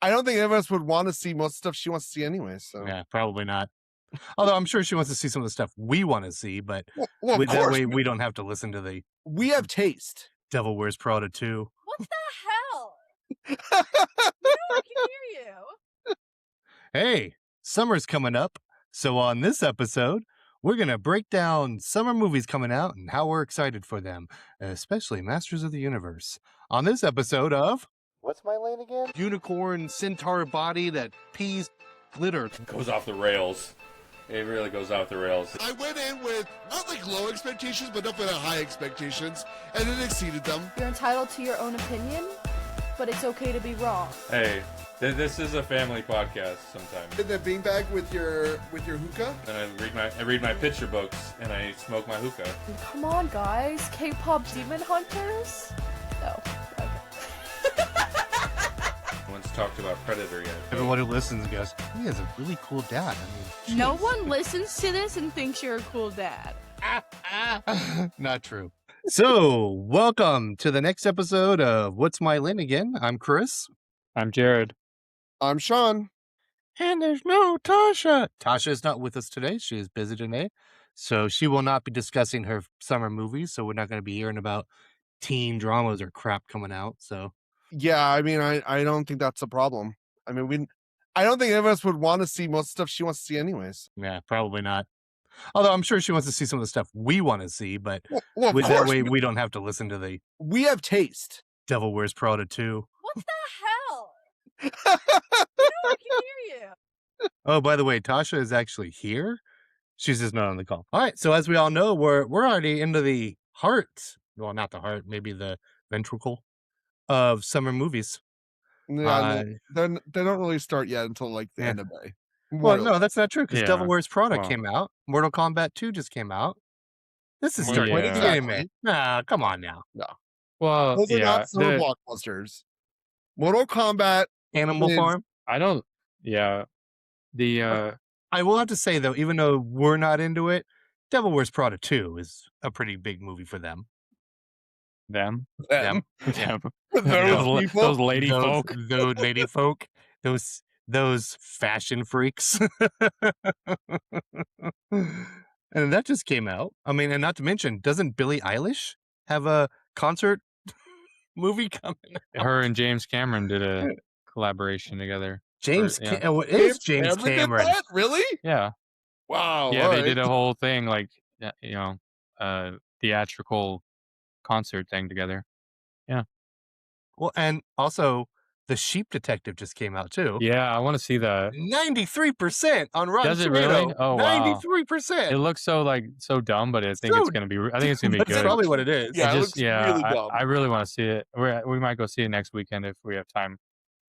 I don't think any of us would want to see most stuff she wants to see anyway. So Yeah, probably not. Although I'm sure she wants to see some of the stuff we want to see, but well, of that course way we don't have to listen to the we have taste. Devil Wears Prada 2. What the hell? No one can hear you. Hey, summer's coming up. So on this episode, we're going to break down summer movies coming out and how we're excited for them, especially Masters of the Universe. On this episode of What's my lane again? Unicorn Centaur Body That Pees Glitter. Goes off the rails. It really goes off the rails. I went in with not like low expectations, but definitely high expectations, and it exceeded them. You're entitled to your own opinion, but it's okay to be wrong. Hey, this is a family podcast sometimes. In the beanbag with your hookah. And I read my picture books and I smoke my hookah. Come on, guys. K-pop demon hunters? No. Okay. No one's talked about Predator yet. Everyone who listens goes, he has a really cool dad. I mean, No jeez. one listens to this and thinks you're a cool dad. Not true. So, welcome to the next episode of What's My Lin Again. I'm Chris. I'm Jared. I'm Sean. And there's no Tasha. Tasha is not with us today. She is busy today. So she will not be discussing her summer movies. So we're not going to be hearing about teen dramas or crap coming out. So Yeah, I mean, I don't think that's a problem. I mean, I don't think any of us would want to see most stuff she wants to see anyways. yeah, probably not. Although I'm sure she wants to see some of the stuff we want to see, but Well, of that course way we don't have to listen to the we have taste. Devil Wears Prada 2. What the hell? No one can hear you. Oh, by the way, Tasha is actually here. She's just not on the call. All right. So as we all know, we're already into the heart. Well, not the heart, maybe the ventricle of summer movies. Yeah, they don't really start yet until like the Yeah. end of May. Well, no, that's not true because Yeah. Devil Wears Prada Well. came out. Mortal Kombat 2 just came out. This is Well, starting yeah. at the beginning of May. Nah, come on now. Well, Those are yeah, not summer blockbusters. Mortal Kombat. Animal Is- Farm. I don't. Yeah, the I will have to say though, even though we're not into it, Devil Wears Prada 2 is a pretty big movie for them. them, Them. them. Those people. those lady folk. those lady folk, those fashion freaks. And that just came out. I mean, and not to mention, doesn't Billie Eilish have a concert movie coming out? Her and James Cameron did a collaboration together. James, yeah. what is James Cameron did Cameron? that? Really? Yeah, Wow. yeah. all They right. did a whole thing like theatrical concert thing together. Well, and also, The Sheep Detective just came out too. Yeah, I want to see that. 93% on Rotten Does it Tomato. really? Oh, wow. 93%. It looks so dumb, but I think So- it's gonna be. I think it's gonna be That's good. probably what it is. Yeah, It it just, looks really dumb. I really want to see it. We might go see it next weekend if we have time.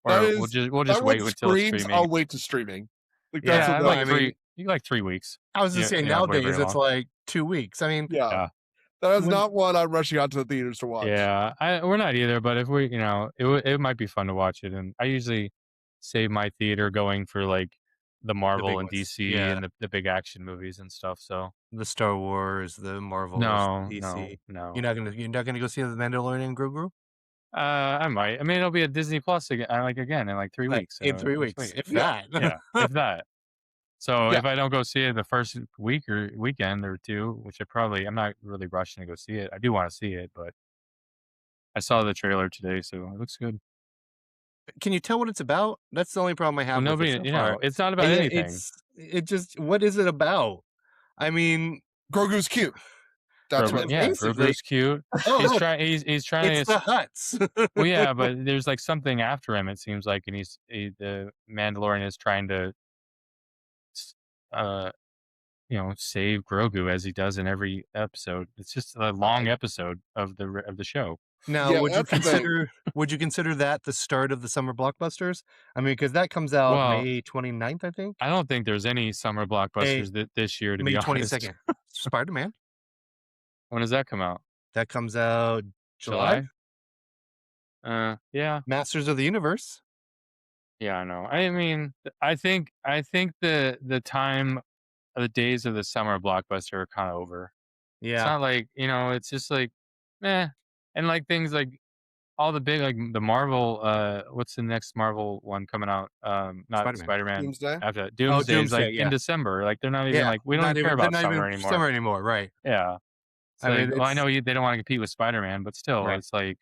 Or That we'll is- just That wait one until it's streams, streaming. I'll wait to streaming. Like, that's Yeah, what like I mean- three. You like 3 weeks. I was just Yeah, saying, yeah, way nowadays very it's long. like 2 weeks. I mean, Yeah. That is When- not one I'm rushing out to the theaters to watch. Yeah, we're not either. But if we, it might be fun to watch it. And I usually save my theater going for like the Marvel big and ones. DC Yeah. and the big action movies and stuff. So the Star Wars, the Marvel, no, DC. no. You're not gonna go see the Mandalorian and Grogu? I might. I mean, it'll be at Disney Plus again, in like 3 Like, weeks. in so 3 just weeks, wait. if Yeah. that. Yeah, if that. So Yeah. if I don't go see it the first week or weekend or two, which I'm not really rushing to go see it. I do want to see it, but I saw the trailer today, so it looks good. Can you tell what it's about? That's the only problem I have. Well, with nobody, it so far. it's not about It- anything. It just, what is it about? I mean, Grogu's cute. That's Grogu- what. yeah, basically- Grogu's cute. oh, He's look, trying. He's trying it's to. the Huts. Well, yeah, but there's like something after him. It seems like, and the Mandalorian is trying to, save Grogu as he does in every episode. It's just a long episode of the show. Now, Yeah, would you that's the thing. consider that the start of the summer blockbusters? I mean, because that comes out Well, May 29th, I think. I don't think there's any summer blockbusters this year. To May be honest, 22nd. Spider-Man. when does that come out? That comes out July. Yeah, Masters of the Universe. yeah, I know. I mean, I think the time, the days of the summer blockbuster are kind of over. It's Yeah. not like, it's just like, meh. And like things like all the big like the Marvel. What's the next Marvel one coming out? Not Spider-Man. Spider-Man. Doomsday. After that, Oh, Doomsday is like Doomsday, in yeah. December. Like they're not even Yeah, like we don't not even care even they're about not summer even anymore. summer anymore, right? Yeah. It's I like, mean, well, I it's know they don't want to compete with Spider-Man, but still, right. it's like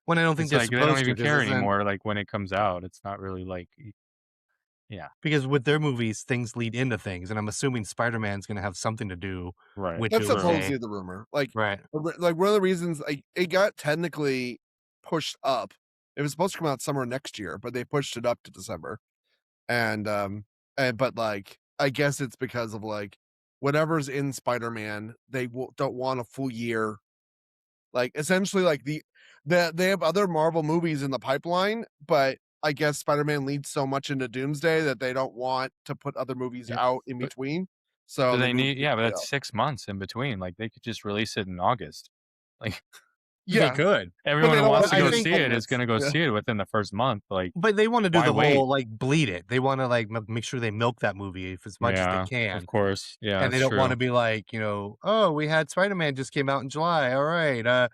When I don't think it's they're like they don't supposed to, even because care isn't anymore. Like when it comes out, it's not really like, yeah, because with their movies, things lead into things, and I'm assuming Spider-Man's gonna have something to do right, with That's true. supposedly Doomsday. the rumor. Like, Right. like one of the reasons it got technically pushed up. It was supposed to come out summer next year, but they pushed it up to December. And but like I guess it's because of like whatever's in Spider-Man, they don't want a full year. Like essentially, like they have other Marvel movies in the pipeline, but I guess Spider-Man leads so much into Doomsday that they don't want to put other movies Yeah, out in but between. So they they moved need it. but that's 6 months in between. Like they could just release it in August. Like They Yeah, could, but everyone they who don't wants want to to I go do it in think, see it is 12 gonna go months. see it within the first month. Like but they want to do why the wait? whole like bleed it. They want to like make sure they milk that movie as much as they Yeah, can. of course. Yeah, And they that's don't want true. to be like, oh, we had Spider-Man just came out in July. All right.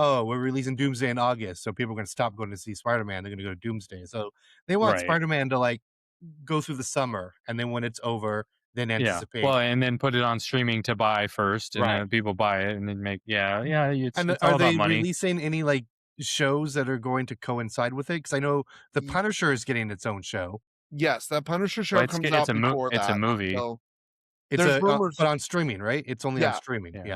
Oh, we're releasing Doomsday in August. So people are going to stop going to see Spider-Man. They're going to go to Doomsday. So they want Right. Spider-Man to like go through the summer. And then when it's over, then Yeah. anticipate. Well, and then put it on streaming to buy first, and Right. then people buy it, and then make it's And it's are all about they money. releasing any like shows that are going to coincide with it? Because I know The Ye- Punisher is getting its own show. Yes, that Punisher Well, show comes out before it's a that. movie. So It's there's rumors. but on streaming, right? It's only on Yeah, streaming. Yeah, Yeah.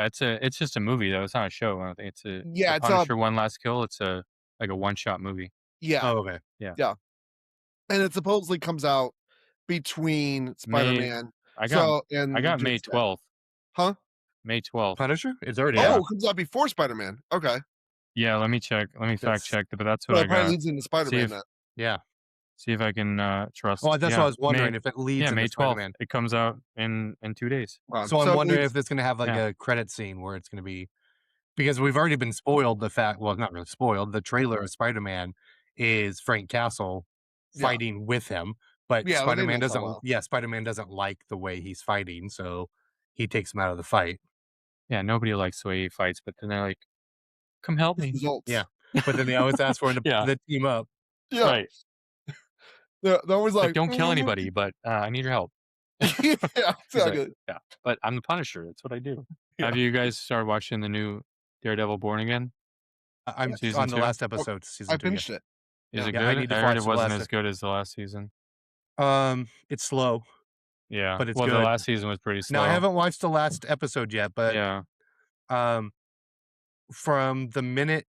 it's there. it's just a movie though. It's not a show. I don't think it's the Yeah, it's Punisher One Last Kill. It's a like a one shot movie. yeah, Oh, okay. Yeah. yeah, and it supposedly comes out between May Spider-Man. I got So I and got May Doomsday. 12th. Huh? May 12th. Punisher? It's already Yeah. Oh, out. it comes out before Spider-Man. Okay, Yeah, let me check. Let me fact That's check, but that's what so I it probably got. leads into See Spider-Man if then. yeah. see if I can trust. Oh, that's what I was wondering May if it leads into May 12th. Spider-Man. It comes out in 2 days. So I'm So it wondering leads. if it's going to have like Yeah. a credit scene where it's going to be, because we've already been spoiled the fact, well, not really spoiled. The trailer of Spider-Man is Frank Castle Yeah, fighting with him, but yeah, but they know so well. Spider-Man doesn't like the way he's fighting, so he takes him out of the fight. Yeah, nobody likes the way he fights, but then they're like, "Come help me." Results. Yeah. But then they always ask for him to Yeah. the team up. Yeah, Right. they're always Like, like, don't kill anybody, but I need your help. yeah, He's like, exactly. yeah, but I'm the Punisher. That's what I do. Yeah. Have you guys started watching the new Daredevil Born Again? I'm Season on the 2? last episode, season I 2. Yeah. finished it. Is it Yeah, good? I need to I heard watch it the wasn't last as good as the last season. It's slow, Yeah. but it's Well, the good. last season was pretty slow. Now I haven't watched the last episode yet, but Yeah. from the minute,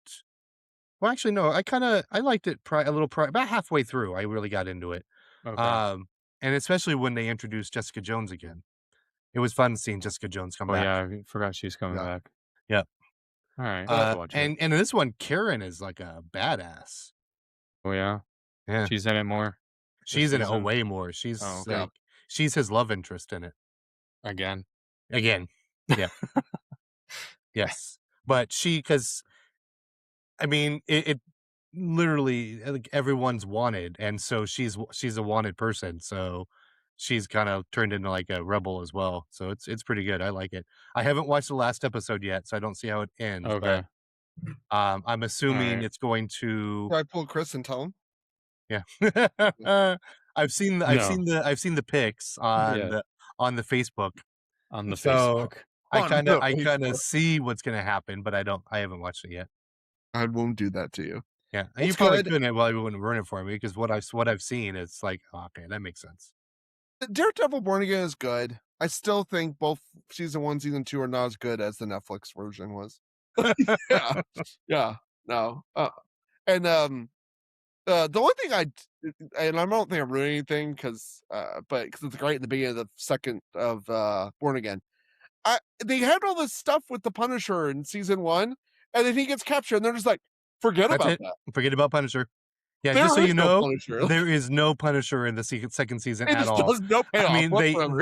well, actually, no, I liked it about halfway through. I really got into it. Okay. And especially when they introduced Jessica Jones again, it was fun seeing Jessica Jones come Oh back. yeah, I forgot she's coming Yeah. back. Yep. All right, I'll have to watch it. And in this one, Karen is like a badass. Oh yeah, Yeah, she's in it more. she's in it season. way more. She's Oh, okay. like, she's his love interest in it Again. again. Yeah. Yes, but because I mean, it literally like everyone's wanted, and so she's a wanted person. So she's kind of turned into like a rebel as well. So it's pretty good. I like it. I haven't watched the last episode yet, so I don't see how it ends. Okay. But I'm assuming right. it's going to. Try pull Chris and tell him. Yeah. I've seen No. the pics on Yeah. the Facebook. On the So Facebook. I On kind the of Facebook. see what's gonna happen, but I haven't watched it yet. I won't do that to you. Yeah, It's you probably good. couldn't. Well, you wouldn't ruin it for me because what I've seen, it's like, okay, that makes sense. Daredevil Born Again is good. I still think both season 1, season 2 are not as good as the Netflix version was. Yeah, yeah, no. And the only thing and I don't think I'm ruining anything because it's great in the beginning of the second of Born Again. They had all this stuff with the Punisher in season 1, and then he gets captured, and they're just like, forget That's about it. that. Forget about Punisher. Yeah, There just so is you no know, Punisher. there is no Punisher in the second season It at just all. does no payoff I mean, whatsoever.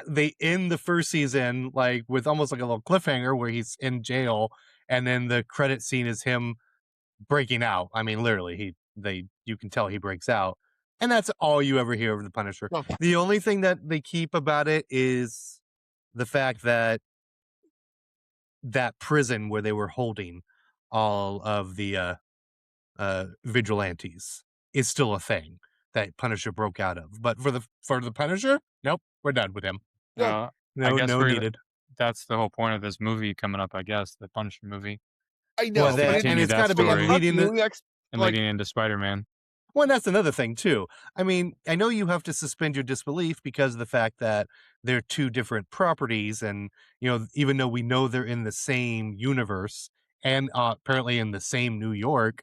they end the first season like with almost like a little cliffhanger where he's in jail, and then the credit scene is him breaking out. I mean, literally, you can tell he breaks out, and that's all you ever hear of the Punisher. No. The only thing that they keep about it is the fact that prison where they were holding all of the vigilantes is still a thing that Punisher broke out of. But for the Punisher, nope, we're done with him. Yeah. I No, guess no we're needed. that's the whole point of this movie coming up, I guess, the Punisher movie. I Well, know, to but that and continue it's that got to be story. leading the, And like, leading into Spider-Man. well, that's another thing too. I mean, I know you have to suspend your disbelief because of the fact that they're two different properties, and even though we know they're in the same universe and apparently in the same New York,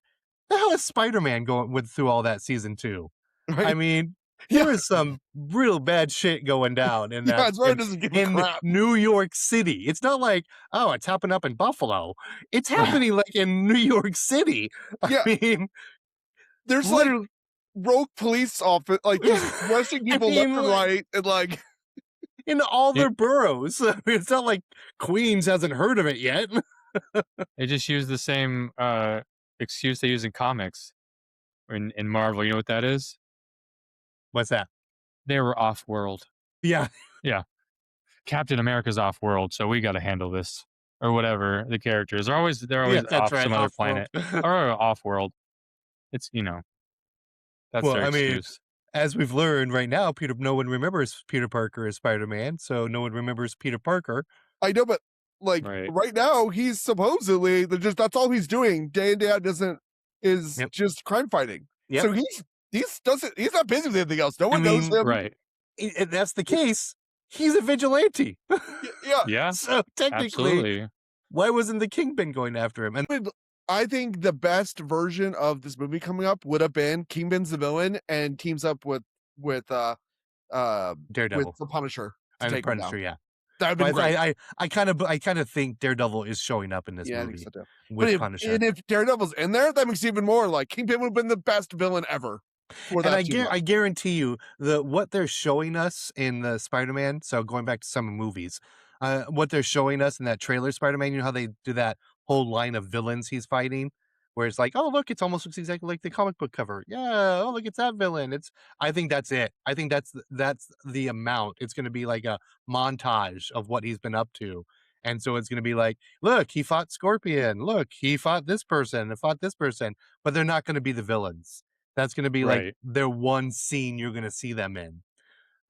the hell is Spider-Man going with through all that season 2? I right? mean, Yeah. there is some real bad shit going down in that Yeah, it's right. Doesn't give a in crap. New York City. It's not like, oh, it's happening up in Buffalo. It's happening like in New York City. Yeah. I mean, There's like literally. rogue police office, like just arresting I people left mean, and like, right, and like in all It- their boroughs. I mean, it's not like Queens hasn't heard of it yet. They just use the same excuse they use in comics or in Marvel. You know what that is? What's that? They were off-world. Yeah. Yeah. Captain America's off-world, so we got to handle this. Or whatever the characters. They're always Yeah, that's off right. some other Off-world. planet. Or off-world. It's, that's Well, their I mean, excuse. as we've learned right now, no one remembers Peter Parker as Spider-Man, so no one remembers Peter Parker. I know, but like Right. right now he's supposedly that's all he's doing day in day out. Is Yep. just crime fighting. Yep. So he's not busy with anything else. No one knows mean, him. Right. If that's the case, he's a vigilante. Yeah. Yeah. So technically, Absolutely. why wasn't the Kingpin going after him? And I think the best version of this movie coming up would have been Kingpin's the villain and teams up with Daredevil with the Punisher to and the take him Punisher, down. yeah. That'd be But great. I kind of think Daredevil is showing up in this Yeah, I think movie so too. with But Punisher. if Daredevil's in there, that makes it even more like Kingpin would have been the best villain ever. For And that I guarantee you what they're showing us in the Spider-Man. So going back to summer movies, what they're showing us in that trailer Spider-Man, you know how they do that whole line of villains he's fighting, where it's like, oh look, it almost looks exactly like the comic book cover. Yeah, oh look, it's that villain. I think that's it. I think that's the amount. It's going to be like a montage of what he's been up to. And so it's going to be like, look, he fought Scorpion. Look, he fought this person and fought this person, but they're not going to be the villains. That's going to be like Right. their one scene you're going to see them in.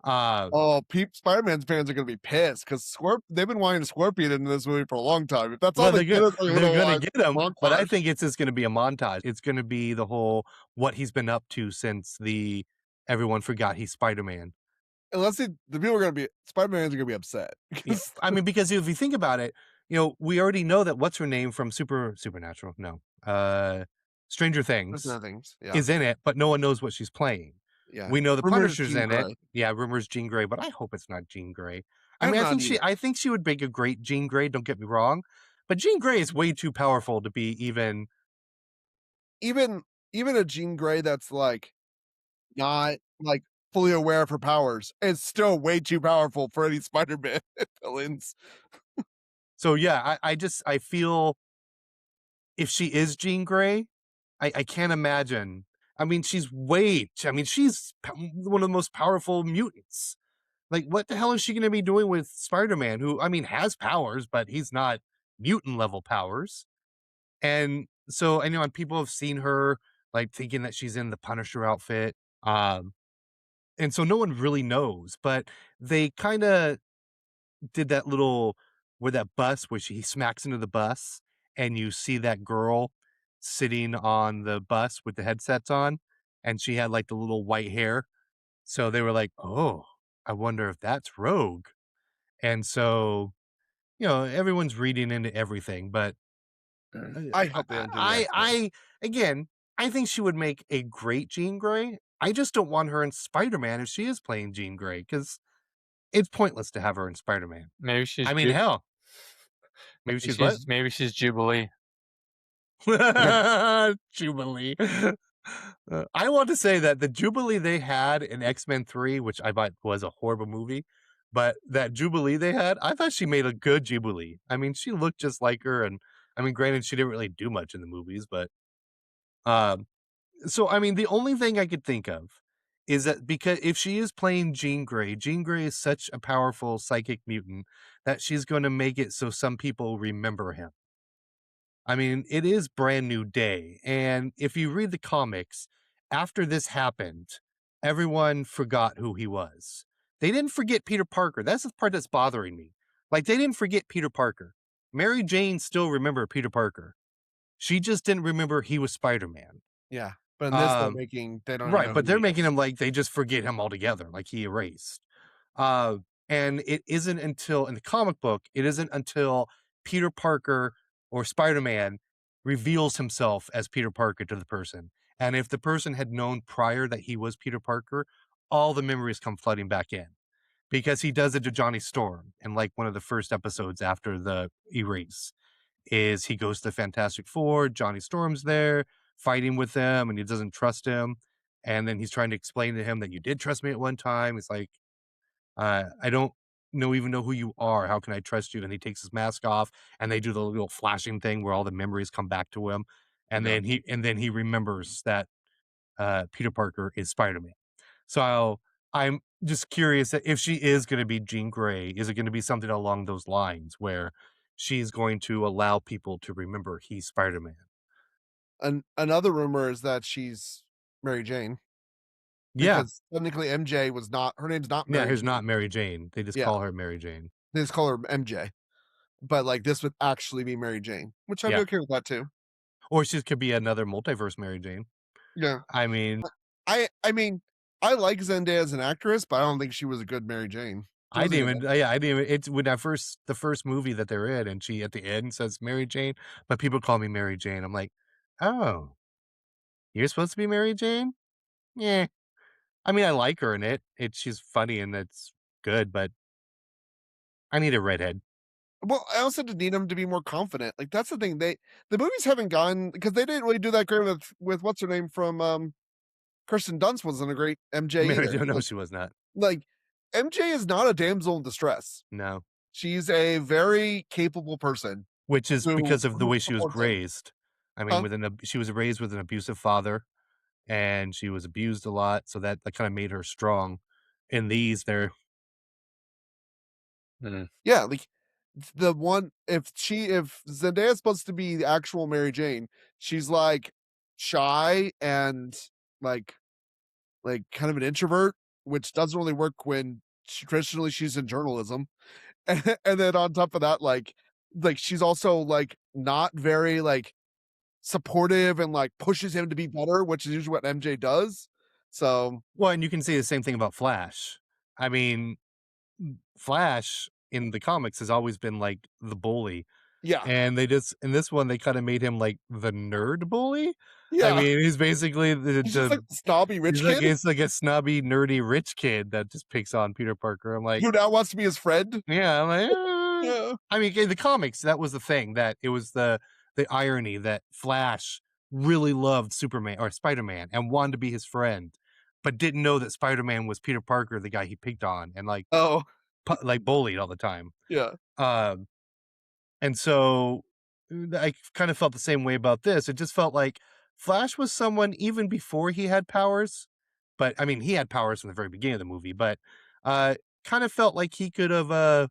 Spider-Man fans are gonna be pissed because they've been wanting a Scorpion in this movie for a long time. If that's well, all they're they get, going to get him, but I montage. think it's just going to be a montage. It's going to be the whole what he's been up to since everyone forgot he's Spider-Man. Unless the people are gonna be Spider-Man's are gonna be upset. Yeah, I mean, because if you think about it, we already know that what's her name from Supernatural, no, Stranger Things Things. Yeah. is in it, but no one knows what she's playing. Yeah. We know the Rumors Punisher's Jean in it. Grey. Yeah, rumors Jean Grey, but I hope it's not Jean Grey. I I'm mean, not either. I think she would make a great Jean Grey, don't get me wrong, but Jean Grey is way too powerful to be even a Jean Grey that's like not like fully aware of her powers. It's still way too powerful for any Spider-Man villains. So yeah, I feel if she is Jean Grey, I can't imagine. I mean, she's one of the most powerful mutants. Like, what the hell is she going to be doing with Spider-Man, who, I mean, has powers, but he's not mutant level powers. And so I know people have seen her like thinking that she's in the Punisher outfit. And so no one really knows, but they kind of did that little where that bus where he smacks into the bus and you see that girl sitting on the bus with the headsets on and she had like the little white hair. So they were like, oh, I wonder if that's Rogue. And so, everyone's reading into everything, but I hope they don't do that. I think she would make a great Jean Grey. I just don't want her in Spider-Man if she is playing Jean Grey because it's pointless to have her in Spider-Man. Maybe she's. I mean, hell, maybe she's what? Maybe she's Jubilee. Jubilee. I want to say that the Jubilee they had in X-Men 3, which I thought was a horrible movie, but that Jubilee they had, I thought she made a good Jubilee. I mean, she looked just like her, and I mean, granted, she didn't really do much in the movies, but so I mean, the only thing I could think of is that because if she is playing Jean Grey is such a powerful psychic mutant that she's going to make it so some people remember him. I mean, it is Brand New Day, and if you read the comics, after this happened, everyone forgot who he was. They didn't forget Peter Parker. That's the part that's bothering me. Like, they didn't forget Peter Parker. Mary Jane still remembered Peter Parker. She just didn't remember he was Spider-Man. Yeah. But in this, Um, they don't even Right, know but who they're he making is. him like they just forget him altogether, like he erased. And it isn't until in the comic book, it isn't until Peter Parker or Spider-Man reveals himself as Peter Parker to the person. And if the person had known prior that he was Peter Parker, all the memories come flooding back in because he does it to Johnny Storm in like one of the first episodes after the erase is he goes to Fantastic Four, Johnny Storm's there fighting with them and he doesn't trust him. And then he's trying to explain to him that you did trust me at one time. It's like, I don't even know who you are. How can I trust you? And he takes his mask off and they do the little flashing thing where all the memories come back to him. And Yeah. then he remembers that Peter Parker is Spider-Man. So I'm just curious that if she is going to be Jean Grey, is it going to be something along those lines where she's going to allow people to remember he's Spider-Man? And another rumor is that she's Mary Jane Yeah. because technically MJ was not her name's not Yeah, Mary here's Jane. not Mary Jane. They just Yeah. call her Mary Jane. They just call her MJ. But like this would actually be Mary Jane, which I'd be Yeah. okay with that too. Or she could be another multiverse Mary Jane. Yeah. I mean, I mean, I like Zendaya as an actress, but I don't think she was a good Mary Jane. She I wasn't didn't even even, yeah, I didn't even, it's when the first movie that they're in and she at the end says Mary Jane, but people call me Mary Jane. I'm like, oh, you're supposed to be Mary Jane? Yeah. I mean, I like her in it. She's funny and it's good, but I need a redhead. well, I also just need him to be more confident. Like that's the thing. The movies haven't gone because they didn't really do that great with what's her name from Kirsten Dunst wasn't a great MJ Mary either. Jane, no, she was not. Like MJ is not a damsel in distress. No, She's a very capable person which is because of the who way she was supports him. raised. I mean, Huh? she was raised with an abusive father and she was abused a lot. So that kind of made her strong. In these, they're, Yeah, like the one if Zendaya's supposed to be the actual Mary Jane, she's like shy and like kind of an introvert, which doesn't really work when traditionally she's in journalism. And then on top of that, she's also like not very like supportive and like pushes him to be better, which is usually what MJ does. So well, and you can say the same thing about Flash. I mean, Flash in the comics has always been like the bully. yeah, And they just in this one, they kinda made him like the nerd bully. I yeah, mean, he's basically he's just like a snobby rich kid he's like a snobby, nerdy, rich kid that just picks on Peter Parker. I'm like, who now wants to be his friend. yeah, I'm like, Yeah. I mean, in the comics, that was the thing that it was the irony that Flash really loved Superman or Spider-Man and wanted to be his friend, but didn't know that Spider-Man was Peter Parker, the guy he picked on and like Oh, like bullied all the time. yeah. Um And so I kind of felt the same way about this. It just felt like Flash was someone even before he had powers. But I mean, he had powers from the very beginning of the movie, but kind of felt like he could have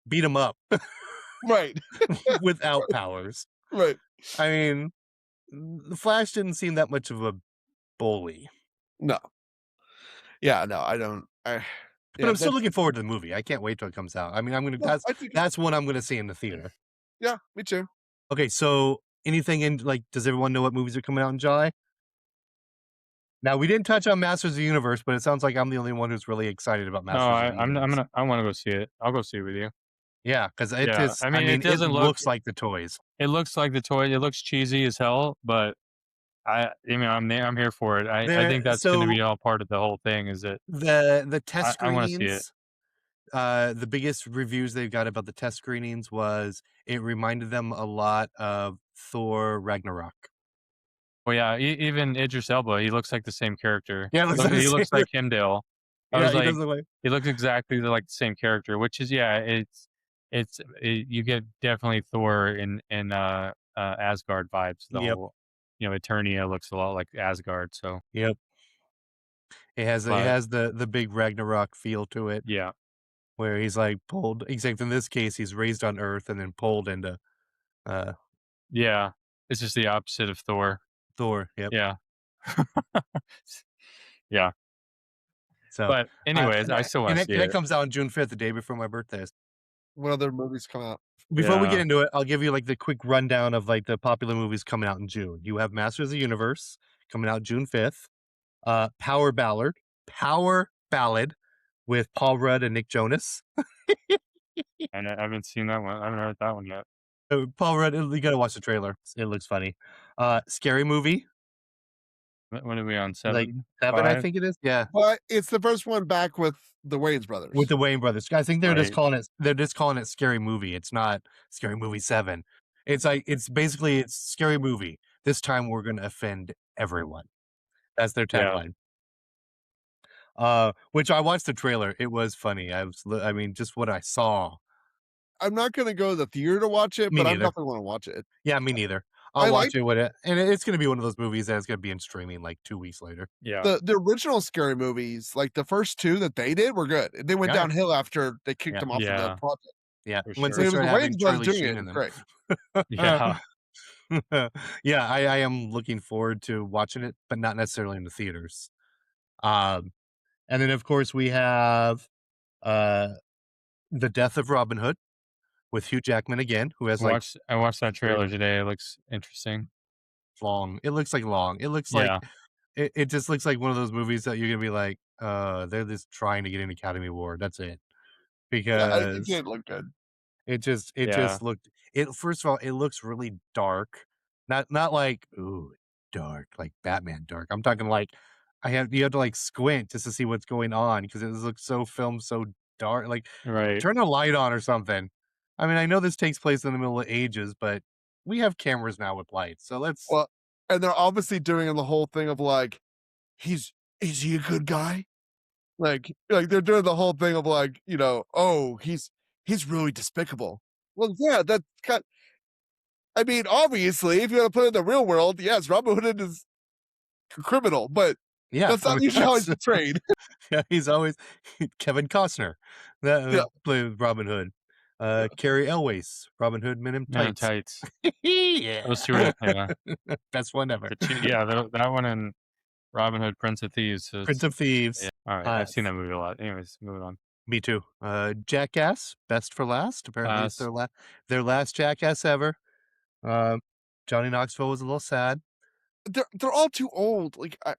beat him up Right. without powers. Right. I mean, the Flash didn't seem that much of a bully. No. Yeah, no, I don't. But Yeah, I'm still that's looking forward to the movie. I can't wait till it comes out. I mean, I'm gonna no, I think that's what I'm gonna see in the theater. yeah, me too. Okay, so anything in like does everyone know what movies are coming out in July? Now, we didn't touch on Masters of the Universe, but it sounds like I'm the only one who's really excited about No, Masters of the Universe. I want to go see it. I'll go see it with you. Yeah, because it Yeah, is. I I mean, it mean, it doesn't look. looks like the toys. It looks like the toy. It looks cheesy as hell, but I mean, I'm there. I'm here for it. I There, think that's going to be so all part of the whole thing. Is it? the test I want to see it. screenings, the biggest reviews they've got about the test screenings was it reminded them a lot of Thor Ragnarok. Well, yeah. Even Idris Elba, he looks like the same character. Yeah, it looks like the He looks same- like Hemdale. I Yeah, was he like, does look like. he looks exactly like the same character, which is you get definitely Thor in Asgard vibes. The Yep, whole, Eternia looks a lot like Asgard. So, yep. It but has the big Ragnarok feel to it, yeah, where he's like pulled. Except in this case, he's raised on Earth and then pulled into uh Yeah, it's just the opposite of Thor. Thor. Yep. Yeah. Yeah. So, But anyways, and I that, still and want to that, see and that it. comes out on June 5th, the day before my birthday. What other movies come out? Before we get Yeah. into it, I'll give you like the quick rundown of like the popular movies coming out in June. You have Masters of the Universe coming out June 5th. Power Ballad with Paul Rudd and Nick Jonas. And I haven't seen that one. I haven't heard that one yet. Paul Rudd, you gotta watch the trailer. It looks funny. Scary Movie, What are we on? like 7? 7, I 5? think it is. Yeah, But it's the first one back with the Wayans brothers. with the Wayne brothers. I think they're just Right. calling it. They're just calling it Scary Movie. It's not Scary Movie 7. It's like it's basically it's Scary Movie. This time we're gonna offend everyone. That's their Yeah. tagline. Which I watched the trailer. It was funny. I mean, just what I saw. I'm not gonna go to the theater to watch it, Me but I neither. definitely want to watch it. Yeah, me neither. I I'll watch like- it with it, and it's gonna be one of those movies that's gonna be in streaming like 2 weeks later. Yeah. The original Scary Movies, like the first 2 that they did, were good. They went Yeah. downhill after they kicked Yeah. them off of the Yeah. project. Yeah, For once sure. they It was start the having Wayans brothers Charlie doing Sheen it. in them. Great. Yeah. Yeah, I am looking forward to watching it, but not necessarily in the theaters. And then of course we have The Death of Robin Hood with Hugh Jackman again, who has like I watched that trailer today. It looks interesting. long. It looks like long. It looks like Yeah. it just looks like one of those movies that you're gonna be like, they're just trying to get an Academy Award. That's it. Yeah, I think Because it looked good. it Yeah. just looked it first of all, it looks really dark. Not like, ooh, dark, like Batman dark. I'm talking like you have to like squint just to see what's going on because it looks so filmed so dark. Like Right. turn a light on or something. I mean, I know this takes place in the Middle Ages, but we have cameras now with lights. So let's Well, and they're obviously doing the whole thing of like, is he a good guy? Like they're doing the whole thing of like, oh, he's really despicable. Well, yeah, that's kind. I mean, obviously, if you want to put it in the real world, yes, Robin Hood is a criminal, but yeah, that's I not mean, usually how he's that's- portrayed. yeah, he's always Kevin Costner that Yeah. played Robin Hood. Carrie Elways, Robin Hood Men in Men in Tights. Tights. Yeah, Those two are, yeah. best one ever. Yeah, that one and Robin Hood, Prince of Thieves. So Prince of Thieves. yeah. All right. I've seen that movie a lot. Anyways, moving on. Me too. Jackass, best for last. Apparently, it's their last Jackass ever. Johnny Knoxville was a little sad. They're all too old. Like I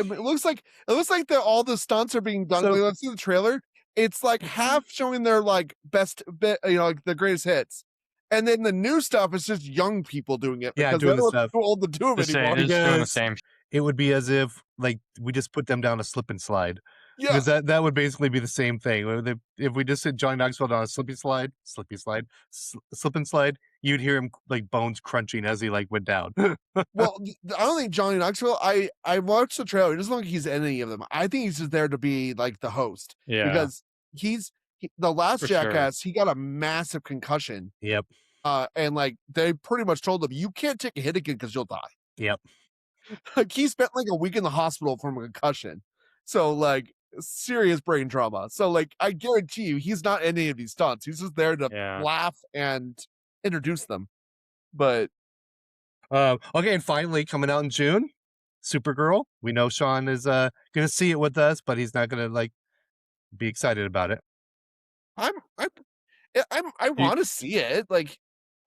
mean, it looks like all the stunts are being done. So- Like, let's see the trailer. It's like half showing their like best bit, like the greatest hits, and then the new stuff is just young people doing it. Yeah, because doing the they're stuff. too old to do it anymore. Just doing the Because- same. It would be as if like we just put them down a slip and slide. Yeah, Because that would basically be the same thing. If we just said Johnny Knoxville down a slip and slide, you'd hear him like bones crunching as he like went down. well, I don't think Johnny Knoxville. I watched the trailer. It doesn't look like he's in any of them. I think he's just there to be like the host. Yeah. Because the last For sure. Jackass, he got a massive concussion. Yep. And like they pretty much told him, you can't take a hit again because you'll die. Yep. Like he spent like a week in the hospital from a concussion. So like serious brain trauma. So like I guarantee you he's not in any of these stunts. He's just there to Yeah. laugh and introduce them. But Okay, and finally coming out in June, Supergirl. We know Sean is gonna see it with us, but he's not gonna like be excited about it. I want to see it. Like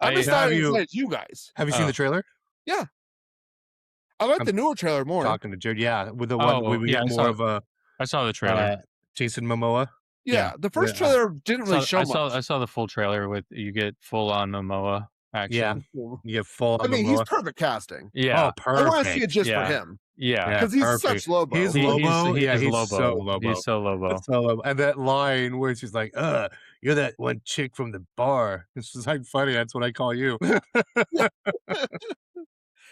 I'm just Have not as you- excited as you guys. Have you seen Oh. the trailer? I like I'm the newer trailer more. Talking to Jared, yeah, with the one where we yeah, get I more saw- of a I saw the trailer. Jason Momoa. Yeah, the first Yeah. trailer didn't really show I much. saw the full trailer with you get full on Momoa action. Yeah, you get full. I mean, Momoa. he's perfect casting. Yeah. Oh, perfect. I want to see it just Yeah. for him Yeah. Yeah, because he's perfect. such Lobo. He's He- Lobo. he Yeah, is he's Lobo. so Lobo. He's so Lobo. So, and that line where she's like, you're that one chick from the bar. It's just like funny. That's what I call you.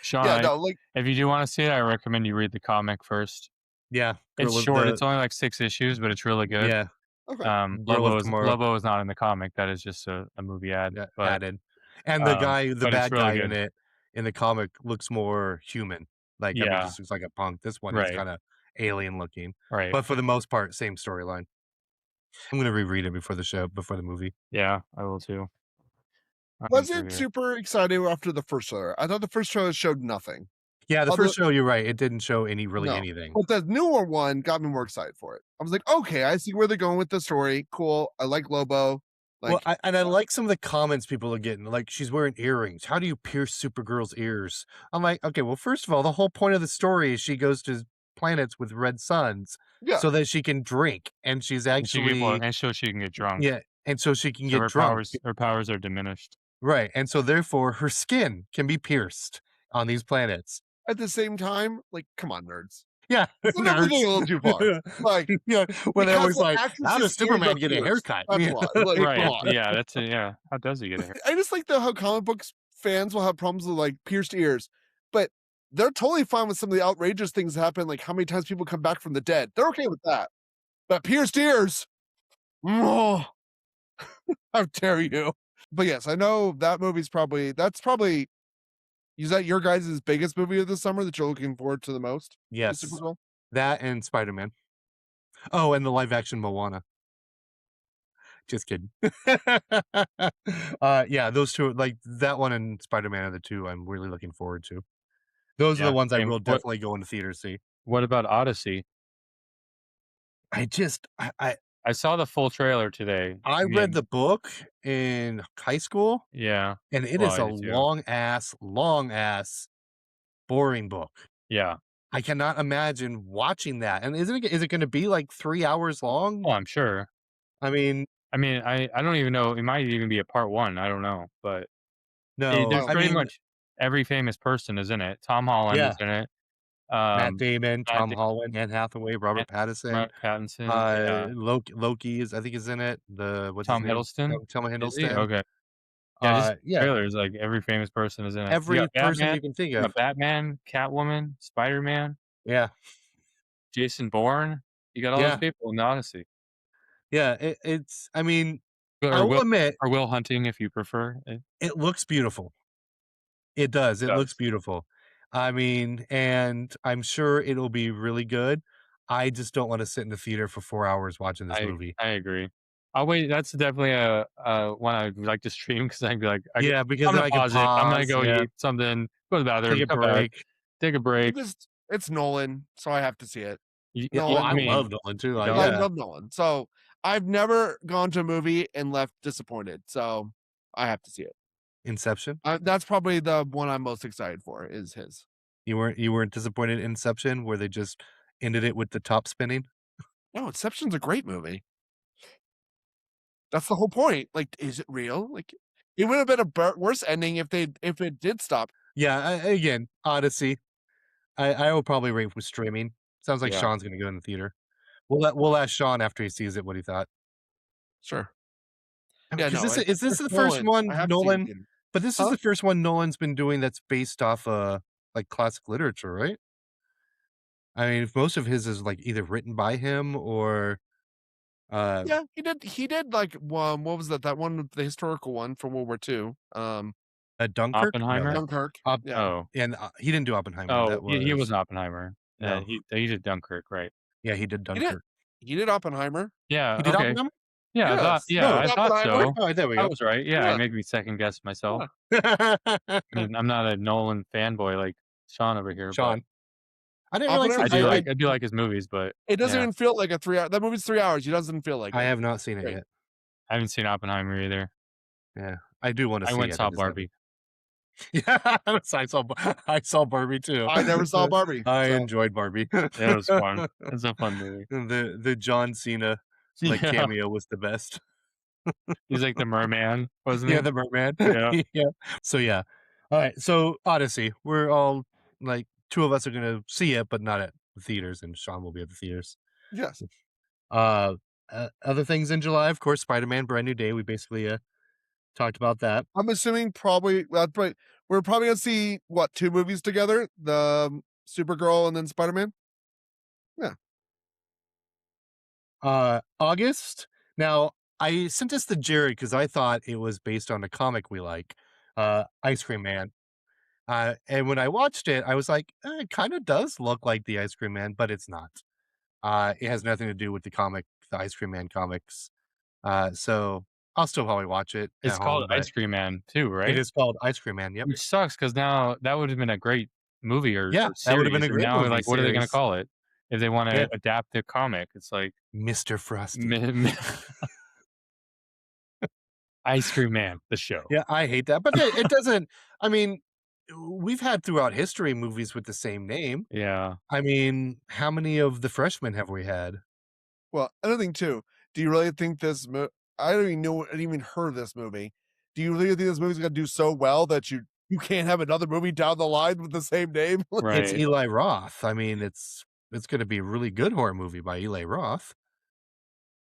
Sean, yeah, no, like if you do want to see it, I recommend you read the comic first. Yeah. It's Girl of short. the- It's only like 6 issues, but it's really good. Yeah. okay. Girl of Tomorrow. Lobo is not in the comic. That is just a movie ad. Yeah, But added. And the but it's bad really guy good. in it, in the comic, looks more human. Like, I mean, Yeah. just looks like a punk. This one is Right. kind of alien looking. right. But for the most part, same storyline. I'm going to reread it before the movie. Yeah, I will too. I didn't Wasn't hear. super excited after the first trailer. I thought the first trailer showed nothing. Yeah, the Although- first show, you're right. It didn't show really No. anything. But the newer one got me more excited for it. I was like, okay, I see where they're going with the story. Cool. I like Lobo. Like, Well, I like some of the comments people are getting. Like, she's wearing earrings. How do you pierce Supergirl's ears? I'm like, okay, well, first of all, the whole point of the story is she goes to planets with red suns yeah. so that she can drink, and she's And she actually and so she can get drunk. yeah, and so she can So get drunk. her powers are diminished. Right, and so therefore her skin can be pierced on these planets. At the same time, like, come on, nerds. Yeah, Isn't everything a little too far? Like, yeah, when they're always because the like, actress's how does ears Superman are get a pierced. haircut? That's Yeah. why. Like, come Right. on. Yeah, that's it. Yeah. How does he get a haircut? I just like how comic books fans will have problems with like pierced ears, but they're totally fine with some of the outrageous things that happen, like how many times people come back from the dead. They're okay with that. But pierced ears, oh, how dare you? But yes, I know that movie's that's probably is that your guys' biggest movie of the summer that you're looking forward to the most? Yes, Supergirl? that and Spider-Man. Oh, and the live-action Moana. Just kidding. Yeah, those two, like that one and Spider-Man are the two I'm really looking forward to. Those are the Yeah, ones I same. will definitely go into theater see. What about Odyssey? I saw the full trailer today. read the book in high school, Yeah. and it Well, is I a did too. long ass, boring book. Yeah. I cannot imagine watching that. And is it going to be like 3 hours long? Oh, I'm sure. I mean, I don't even know. It might even be a part 1. I don't know, but no. there's I pretty mean, much every famous person is in it. Tom Holland yeah. is in it. Matt Damon, Matt Tom Da- Holland, Anne Hathaway, Robert Pattinson. Robert Pattinson. Yeah. Loki I think is in it. What's Tom his name? Hiddleston. Tom Is he? Hiddleston. Okay. Yeah, just Yeah, trailers, like every famous person is in it. every You got person Batman, you can think you got of. Batman, Catwoman, Spider-Man, Yeah, Jason Bourne. You got all those yeah, people in the Odyssey. yeah. It's. I mean, Or I will admit, Will Hunting, if you prefer. it looks beautiful. It does. It looks does. beautiful. I mean, and I'm sure it'll be really good. I just don't want to sit in the theater for 4 hours watching this movie. I agree. I'll wait. That's definitely a one I'd like to stream because I'd be like, Yeah, because I'm then gonna I can pause it. I'm gonna pause, go yeah. eat something, go to the bathroom, Take a come back, break. take a break. It's Nolan, so I have to see it. Yeah, Nolan, well, I mean, love Nolan too. you know, I Yeah. love Nolan. So I've never gone to a movie and left disappointed. So I have to see it. Inception. That's probably the one I'm most excited for is his. You weren't disappointed in Inception where they just ended it with the top spinning? No, Inception's a great movie. That's the whole point. Like, is it real? Like, it would have been a worse ending if it did stop. Yeah, again, Odyssey. I will probably rate with streaming. Sounds like Yeah. Sean's gonna go in the theater. We'll ask Sean after he sees it what he thought. Sure. Yeah, no, is this the it's first Nolan. one I have to see it Nolan? again. But this is the first one Nolan's been doing that's based off like classic literature, right? I mean, most of his is like either written by him or Yeah, he did like what was that? That one, the historical one from World War II. Dunkirk. Oppenheimer. Dunkirk. Yeah. Oh, And he didn't do Oppenheimer. oh, That he was wasn't Oppenheimer. No. He did Dunkirk, right? Yeah, he did He did. Dunkirk. He did Oppenheimer. Yeah. He did okay. Oppenheimer? Yeah, Yes. I No, thought Oppenheimer. so. Oh, there we I go. was right. Yeah, Yeah. it made me second guess myself. Yeah. I mean, I'm not a Nolan fanboy like Sean over here. Sean. I didn't realize Oppenheimer- I do like his movies, but It doesn't yeah. even feel like a 3 hour. That movie's 3 hours. It doesn't feel like I it. have not seen it Great. yet. I haven't seen Oppenheimer either. Yeah, I do want to I see went it. and saw Barbie. Yeah, I saw Barbie too. I never saw Barbie. I so- enjoyed Barbie. It was fun. It's a fun movie. The John Cena like Yeah. cameo was the best. He's like the merman, wasn't he? Yeah, the merman. Yeah. Yeah. So yeah. All right. So Odyssey, we're all like 2 of us are gonna see it, but not at the theaters, and Sean will be at the theaters. Yes. Other things in July, of course, Spider-Man: Brand New Day. We basically talked about that. I'm assuming probably we're probably gonna see what 2 movies together: the Supergirl and then Spider-Man. August. Now I sent this to Jared because I thought it was based on a comic we like, Ice Cream Man. And when I watched it, I was like, it kind of does look like the Ice Cream Man, but it's not. It has nothing to do with the Ice Cream Man comics. So I'll still probably watch it It's at called home, but Ice Cream Man too, it right? is called Ice Cream Man. Yep. Which sucks because now that would have been a great movie Yeah, or that would have been series, a and great now movie like what are they gonna series. call it if they want Yeah. to adapt the comic? It's like Mr. Frosty. Ice Cream Man, the show. Yeah, I hate that, but it doesn't. I mean, we've had throughout history movies with the same name. Yeah. I mean, how many of the Freshmen have we had? Well, another thing too. Do you really think this? I don't even know. I didn't even heard of this movie. Do you really think this movie's gonna do so well that you can't have another movie down the line with the same name? It's Right. Eli Roth. I mean, it's going to be a really good horror movie by Eli Roth.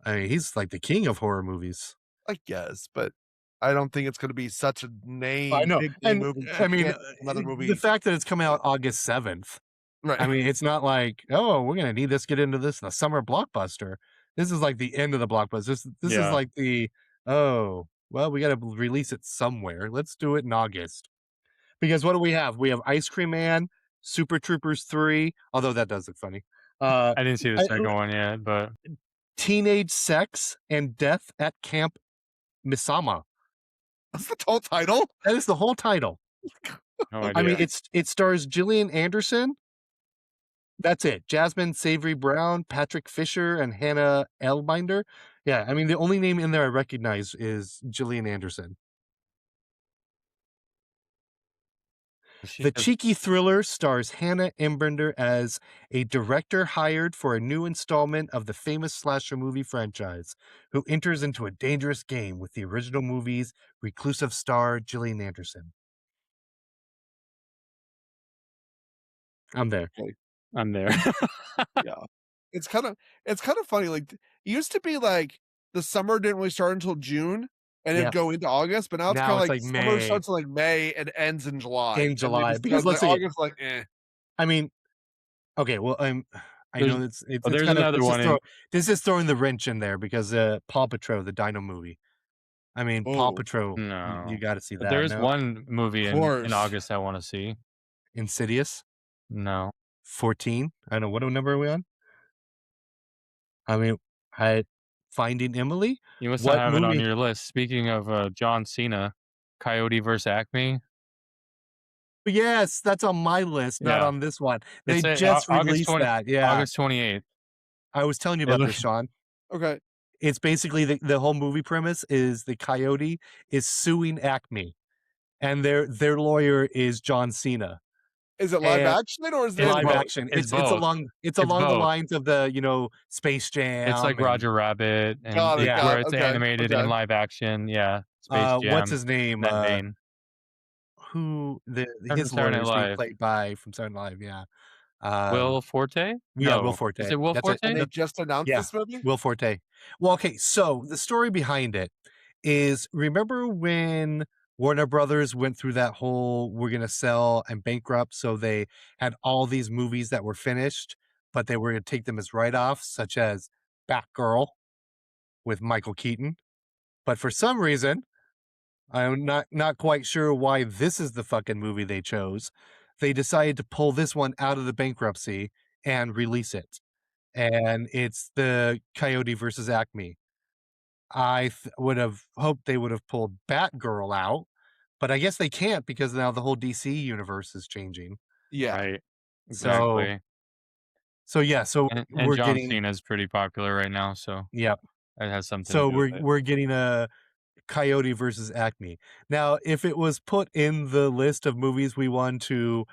I mean, he's like the king of horror movies. I guess, but I don't think it's gonna be such a I know, big name and movie. I mean, Another movie, the fact that it's coming out August 7th. right? I mean, it's not like, oh, we're gonna need this, get into this, the summer blockbuster. This is like the end of the blockbuster. This is Yeah. like well, we got to release it somewhere. Let's do it in August. Because what do we have? We have Ice Cream Man, Super Troopers 3, although that does look funny. I didn't see the I- second one yet, but Teenage Sex and Death at Camp Misama. That's the whole title. That is the whole title. no I idea. mean, it stars Gillian Anderson. That's it. Jasmine Savory Brown, Patrick Fisher, and Hannah Elbinder. Yeah, I mean, the only name in there I recognize is Gillian Anderson. The cheeky thriller stars Hannah Elbinder as a director hired for a new installment of the famous slasher movie franchise, who enters into a dangerous game with the original movie's reclusive star Gillian Anderson. I'm there. I'm there. Yeah, it's kind of funny. Like, it used to be like the summer didn't really start until June, and Yeah. it'd go into August. But now it's Now kind of it's like like summer May. starts in like May and ends in July. In And they July, just because go, let's like, see. August, like, I mean, okay, well, I There's- know it's there's kind of another one this is throwing the wrench in there because Paw Patrol, the Dino movie. I mean, Paw Oh, Patrol, No. you got to see But that. there's No? one movie in course. August I want to see. Insidious No. 14. I don't know what number are we on. I mean, Finding Emily. You must What not have it on movie? your list. Speaking of John Cena, Coyote vs. Acme. Yes, that's on my list, not Yeah. on this one. They It's just August released 20 that. Yeah, August 28th. I was telling you It about look- this, Sean. Okay, It's basically the whole movie premise is the coyote is suing Acme, and their lawyer is John Cena. is it live And action or is it It's Live both. action. It's It's both. along It's the both. lines of the Space Jam. It's like and, Roger Rabbit, and Got it, Yeah. where got it, it's okay, animated okay. in live action. Yeah, Space Jam. what's his name? That vein. Who from his Saturday Night lawyer is being Live. played by from Saturday Night Live? Yeah, Will Forte? yeah, No. Will Forte. Is it Will That's Forte? And they just announced Yeah. this movie. Will Forte. Well, okay, so the story behind it is, remember when Warner Brothers went through that whole we're going to sell and bankrupt, so they had all these movies that were finished, but they were going to take them as write-offs, such as Batgirl with Michael Keaton. But for some reason, I'm not quite sure why this is the fucking movie they chose. They decided to pull this one out of the bankruptcy and release it. And it's the Coyote versus Acme. I would have hoped they would have pulled Batgirl out, but I guess they can't because now the whole DC universe is changing. Yeah, Right. So- Exactly. So yeah, so And we're John getting Cena's pretty popular right now, so yep. it has something So to do with it. we're getting a Coyote versus Acme. Now, if it was put in the list of movies we want to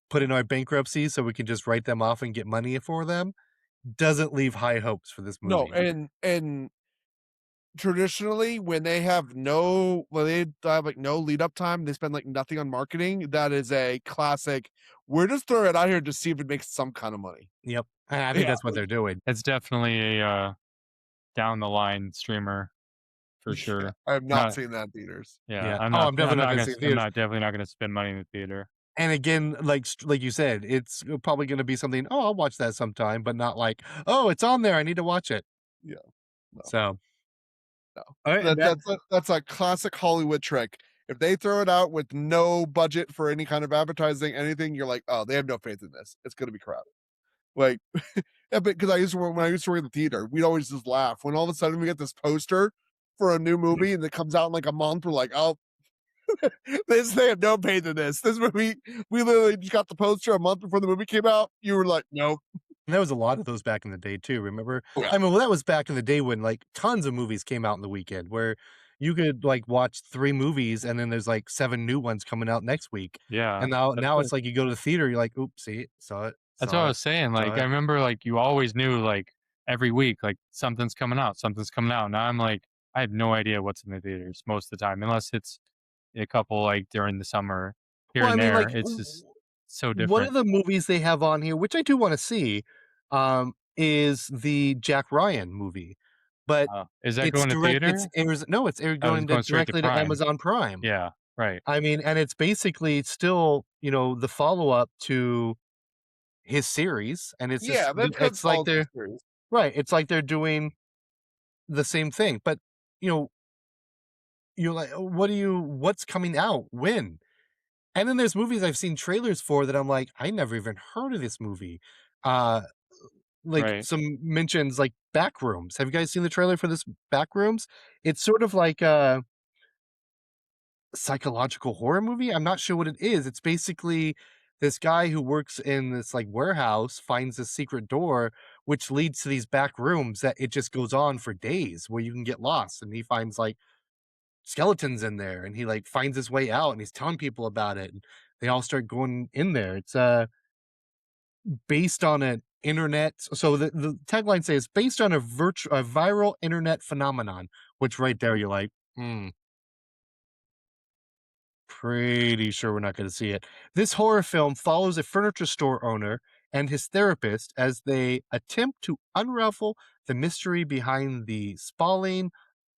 put in our bankruptcy so we can just write them off and get money for them, doesn't leave high hopes for this movie. no, and traditionally when they have no like no lead up time, they spend like nothing on marketing. That is a classic. We're just throwing it out here to see if it makes some kind of money. Yep. And I think Yeah. that's what they're doing. It's definitely a down the line streamer for sure. I have not Not- seen that in theaters. Yeah. Yeah. I'm Oh, not, I'm definitely not gonna see it in theaters. definitely not gonna spend money in the theater. And again, like you said, it's probably going to be something, oh, I'll watch that sometime, but not like, oh, it's on there, I need to watch it. Yeah. No. So. No. All right, That's a classic Hollywood trick. If they throw it out with no budget for any kind of advertising, anything, you're like, oh, they have no faith in this. It's going to be crowded. Like, yeah, because when I used to work in the theater, we'd always just laugh when all of a sudden we get this poster for a new movie and it comes out in like a month, we're like, oh, they have no faith in this. This movie, we literally just got the poster a month before the movie came out. You were like, nope. And there was a lot of those back in the day too. Remember? Yeah. I mean, well, that was back in the day when like tons of movies came out in the weekend, where you could like watch 3 movies and then there's like 7 new ones coming out next week. Yeah. And now it's like you go to the theater, you're like, oops, see, saw it. That's what I was saying. Like, I remember, like, you always knew, like, every week, like, something's coming out, something's coming out. Now I'm like, I have no idea what's in the theaters most of the time, unless it's a couple, like, during the summer here Well, I and mean, there. like, It's just so one different. of the movies they have on here, which I do want to see, is the Jack Ryan movie. But Is that it's going to direct. theater? It's going going straight to directly to Prime. Amazon Prime. Yeah, right. I mean, and it's basically still, you know, the follow up to his series, and it's Yeah, just, it's like they're right. It's like they're doing the same thing, but you know, you're like, what's coming out when? And then there's movies I've seen trailers for that I'm like, I never even heard of this movie. Uh, like Right. some mentions like Backrooms. Have you guys seen the trailer for this Backrooms? It's sort of like a psychological horror movie. I'm not sure what it is. It's basically this guy who works in this like warehouse finds a secret door which leads to these back rooms that it just goes on for days where you can get lost, and he finds like skeletons in there, and he like finds his way out and he's telling people about it, and they all start going in there. It's based on an internet, so the tagline says based on a viral internet phenomenon, which right there you're like, pretty sure we're not going to see it. This horror film follows a furniture store owner and his therapist as they attempt to unravel the mystery behind the sprawling,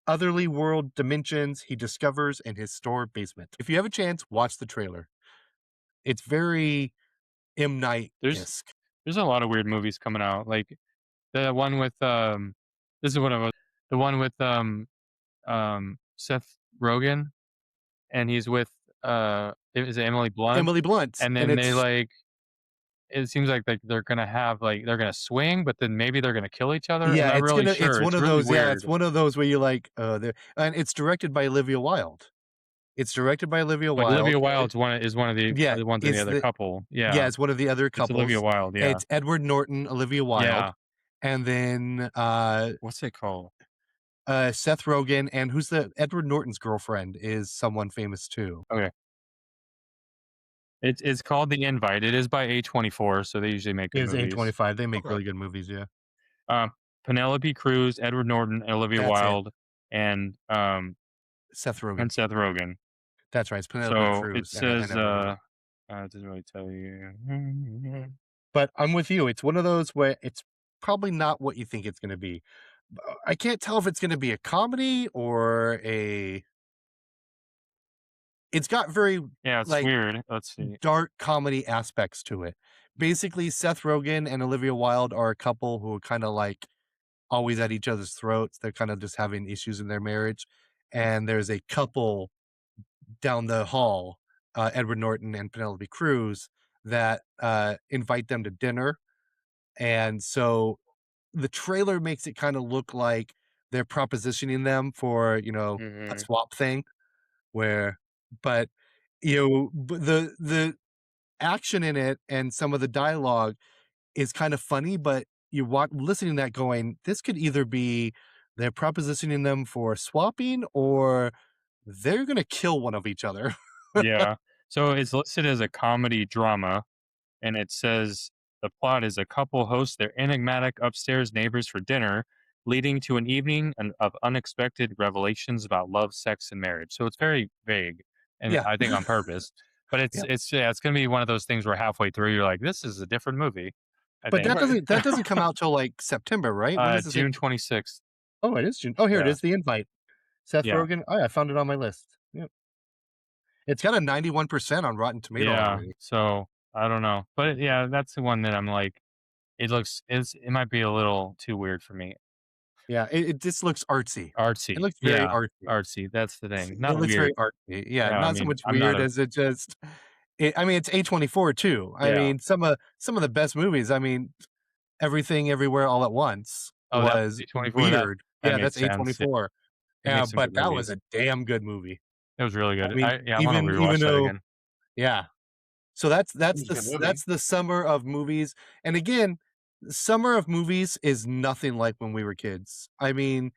otherly world dimensions he discovers in his store basement. If you have a chance, watch the trailer. It's very M. Night-esque. There's a lot of weird movies coming out. Like the one with this is what I was the one with Seth Rogen, and he's with is it Emily Blunt? Emily Blunt. And then they like it seems like they're gonna have like they're gonna swing, but then maybe they're gonna kill each other. Yeah, I'm not really sure. It's one of really those. weird. Yeah, it's one of those where you like, and it's directed by Olivia Wilde. It's directed by Olivia Wilde. Olivia Wilde is one of the ones in the other couple. Yeah, yeah, it's one of the other couples. It's Olivia Wilde. Yeah, it's Edward Norton, Olivia Wilde, yeah. And then What's it called? Seth Rogen, and who's the Edward Norton's girlfriend is someone famous too. Okay. It's called The Invite. It is by A24, so they usually make good movies. It's A25. They make really good movies, yeah. Penelope Cruz, Edward Norton, Olivia Wilde, and Seth Rogen. And Seth Rogen. That's right. It's Penelope Cruz. It says it doesn't really tell you. But I'm with you. It's one of those where it's probably not what you think it's going to be. I can't tell if it's going to be a comedy or a. It's got very it's weird. Let's see. Dark comedy aspects to it. Basically, Seth Rogen and Olivia Wilde are a couple who are kind of like always at each other's throats. They're kind of just having issues in their marriage. And there's a couple down the hall, Edward Norton and Penelope Cruz, that invite them to dinner. And so the trailer makes it kind of look like they're propositioning them for, a swap thing but the action in it and some of the dialogue is kind of funny, but you listening to that going, this could either be they're propositioning them for swapping or they're going to kill one of each other. Yeah. So it's listed as a comedy drama, and it says the plot is a couple hosts their enigmatic upstairs neighbors for dinner, leading to an evening of unexpected revelations about love, sex, and marriage. So it's very vague, and I think on purpose. But it's going to be one of those things where halfway through you're like, this is a different movie. But that doesn't come out till like September, right? June 26th. Oh, it is June. Oh, here it is. The Invite. Seth Rogen. Oh, I found it on my list. Yeah. It's got a 91% on Rotten Tomatoes. Yeah. So I don't know, but yeah, that's the one that I'm like, it might be a little too weird for me. Yeah, it just looks artsy. Artsy. It looks very artsy. That's the thing. It looks very artsy. Yeah, not so much weird as it just. I mean, it's A24 too. I mean, some of the best movies. I mean, Everything Everywhere All at Once was A24, weird. that That's makes sense. A24. It Yeah, makes some but good that was movies. a damn good movie. It was really I good. mean, I want to even rewatch that though again. yeah. So that's It was a good movie. that's the summer of movies, and again, summer of movies is nothing like when we were kids. I mean,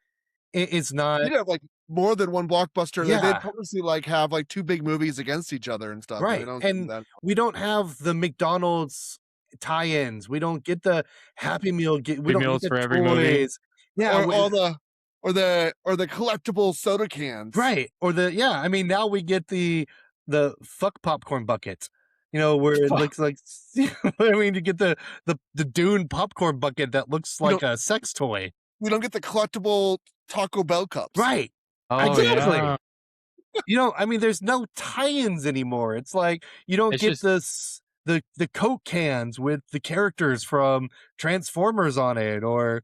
it's not You'd have like more than one blockbuster. They'd yeah, purposely like have like two big movies against each other and stuff. And we right, don't see and that. we don't have the McDonald's tie-ins, we don't get the Happy Meal, we Free don't get meals the for every movie. toys. Yeah, Or all the collectible soda cans. right, or I mean, now we get the fuck popcorn bucket, you know, where it looks like I mean, you get the Dune popcorn bucket that looks We like don't a sex toy. we don't get the collectible Taco Bell cups. Right, Oh exactly. yeah. You know, I mean, there's no tie-ins anymore. It's like, you don't It's get just the Coke cans with the characters from Transformers on it, or,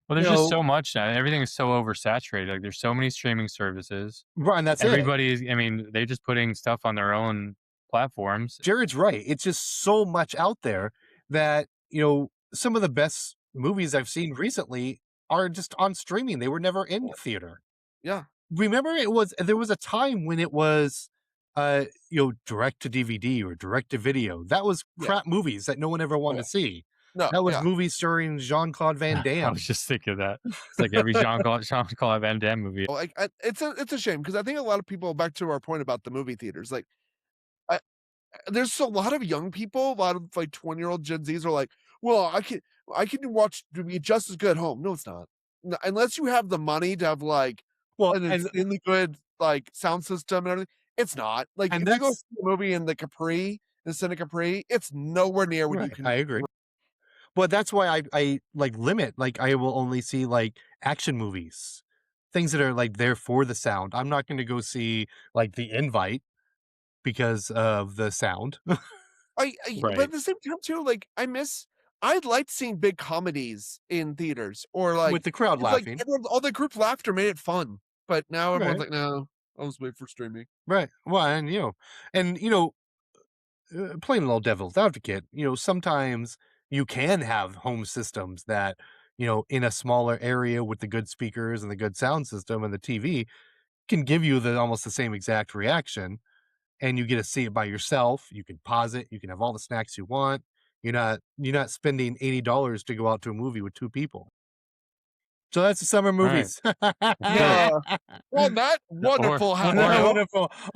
well, you there's just know so much now. Everything is so oversaturated. Like there's so many streaming services. right, and that's it. Everybody's. I mean, they're just putting stuff on their own platforms. Jared's right. It's just so much out there that, you know, some of the best movies I've seen recently are just on streaming. They were never in theater. Yeah. Remember, there was a time when it was, you know, direct to DVD or direct to video. That was Yeah. crap movies that no one ever wanted Yeah. to see. No. That was Yeah. movies starring Jean-Claude Van I Damme. was just thinking that. It's like every Jean-Claude Van Damme movie. Like it's a shame because I think a lot of people, back to our point about the movie theaters, like I, there's a lot of young people, a lot of like 20-year-old Gen Zs are like, well, I can watch to be just as good at home. No, it's not. No, unless you have the money to have like Well, an and insanely good like sound system and everything. It's not. Like and if you go that's see a movie in the Cine Capri, it's nowhere near what you right. can. I agree. But that's why I like limit, like, I will only see, like, action movies, things that are, like, there for the sound. I'm not gonna go see, like, The Invite because of the sound. But Right. at the same time too, like I liked seeing big comedies in theaters or With like the crowd it's like laughing. all the group laughter made it fun. But now everyone's Right, like, no, I'll just wait for streaming. right. Well, and, you know, playing a little devil's advocate, you know, sometimes you can have home systems that, you know, in a smaller area with the good speakers and the good sound system and the TV can give you almost the same exact reaction, and you get to see it by yourself. You can pause it. You can have all the snacks you want. You're not spending $80 to go out to a movie with two people. So that's the summer All right. movies. Yeah. On that wonderful on that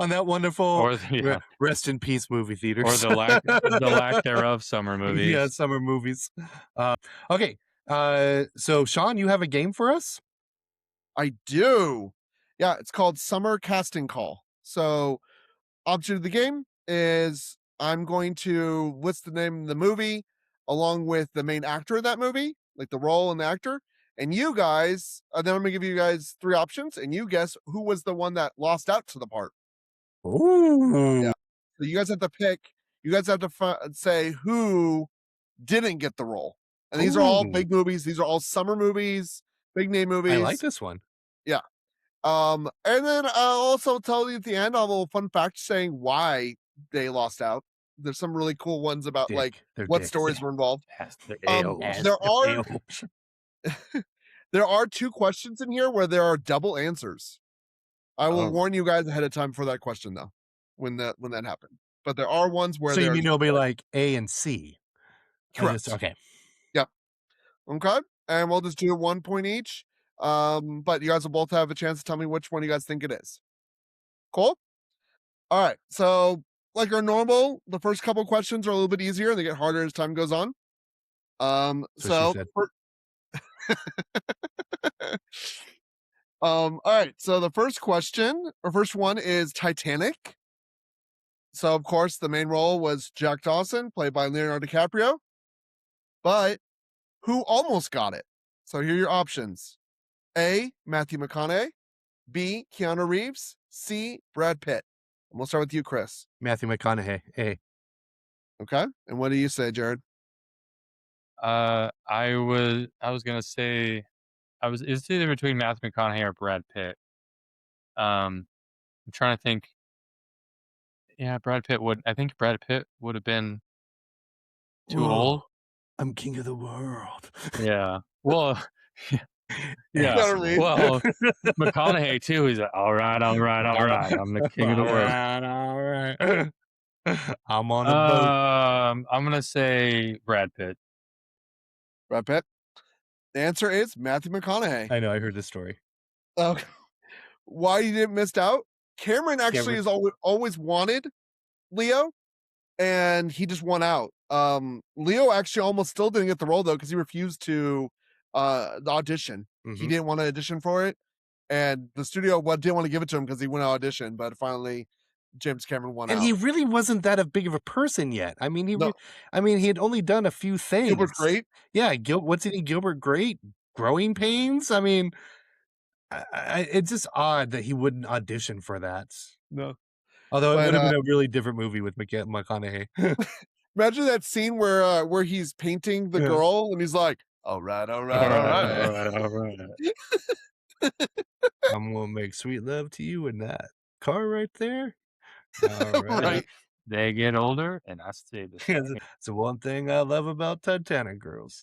note, wonderful Or yeah. rest in peace movie theaters. Or the lack thereof summer movies. Yeah, summer movies. Okay. So Sean, you have a game for us? I do. Yeah, it's called Summer Casting Call. So object of the game is I'm going to list the name of the movie along with the main actor of that movie, like the role and the actor. And you guys, then I'm gonna give you guys three options, and you guess who was the one that lost out to the part. Ooh. Yeah. So you guys have to pick. You guys have to say who didn't get the role. And these are all Ooh. big movies. These are all summer movies, big name movies. I like this one. Yeah. And then I'll also tell you at the end, I'll have a little fun fact saying why they lost out. There's some really cool ones about like They're what dicks. stories were involved. They're There are two questions in here where there are double answers. I will Oh. warn you guys ahead of time for that question though, when that happened. But there are ones where So you there's mean it'll be like A and C? correct. Okay. Okay. And we'll just do 1 point each. But you guys will both have a chance to tell me which one you guys think it is. Cool? All right. So, like our normal, the first couple questions are a little bit easier and they get harder as time goes on. So she said. All right. So the first question or first one is Titanic. So of course the main role was Jack Dawson, played by Leonardo DiCaprio. But who almost got it? So here are your options. A, Matthew McConaughey. B, Keanu Reeves. C, Brad Pitt. And we'll start with you, Chris. Matthew McConaughey. A. Okay. And what do you say, Jared? I was gonna say it's either between Matthew McConaughey or Brad Pitt. I'm trying to think. Yeah, I think Brad Pitt would have been too old. I'm king of the world. Yeah. Well, Yeah. know what I mean? Well, McConaughey too. He's like, all right. I'm the king of the world. All right. I'm on a boat. I'm gonna say Brad Pitt. Brad Pitt. The answer is Matthew McConaughey. I know. I heard this story. Why you didn't miss out? Cameron actually has always wanted Leo, and he just won out. Leo actually almost still didn't get the role though because he refused to the audition. He didn't want to audition for it, and the studio didn't want to give it to him because he went to audition. But finally, James Cameron won out. And he really wasn't that big of a person yet. I mean, he had only done a few things. Gilbert Grape. Yeah, what's it? Gilbert Grape, Growing Pains. I mean, it's just odd that he wouldn't audition for that. No. Although it would have been a really different movie with McConaughey. Imagine that scene where he's painting the girl and he's like, all right. I'm gonna make sweet love to you in that car right there. All right. Right. They get older, and I stay the same. It's the one thing I love about Titanic girls.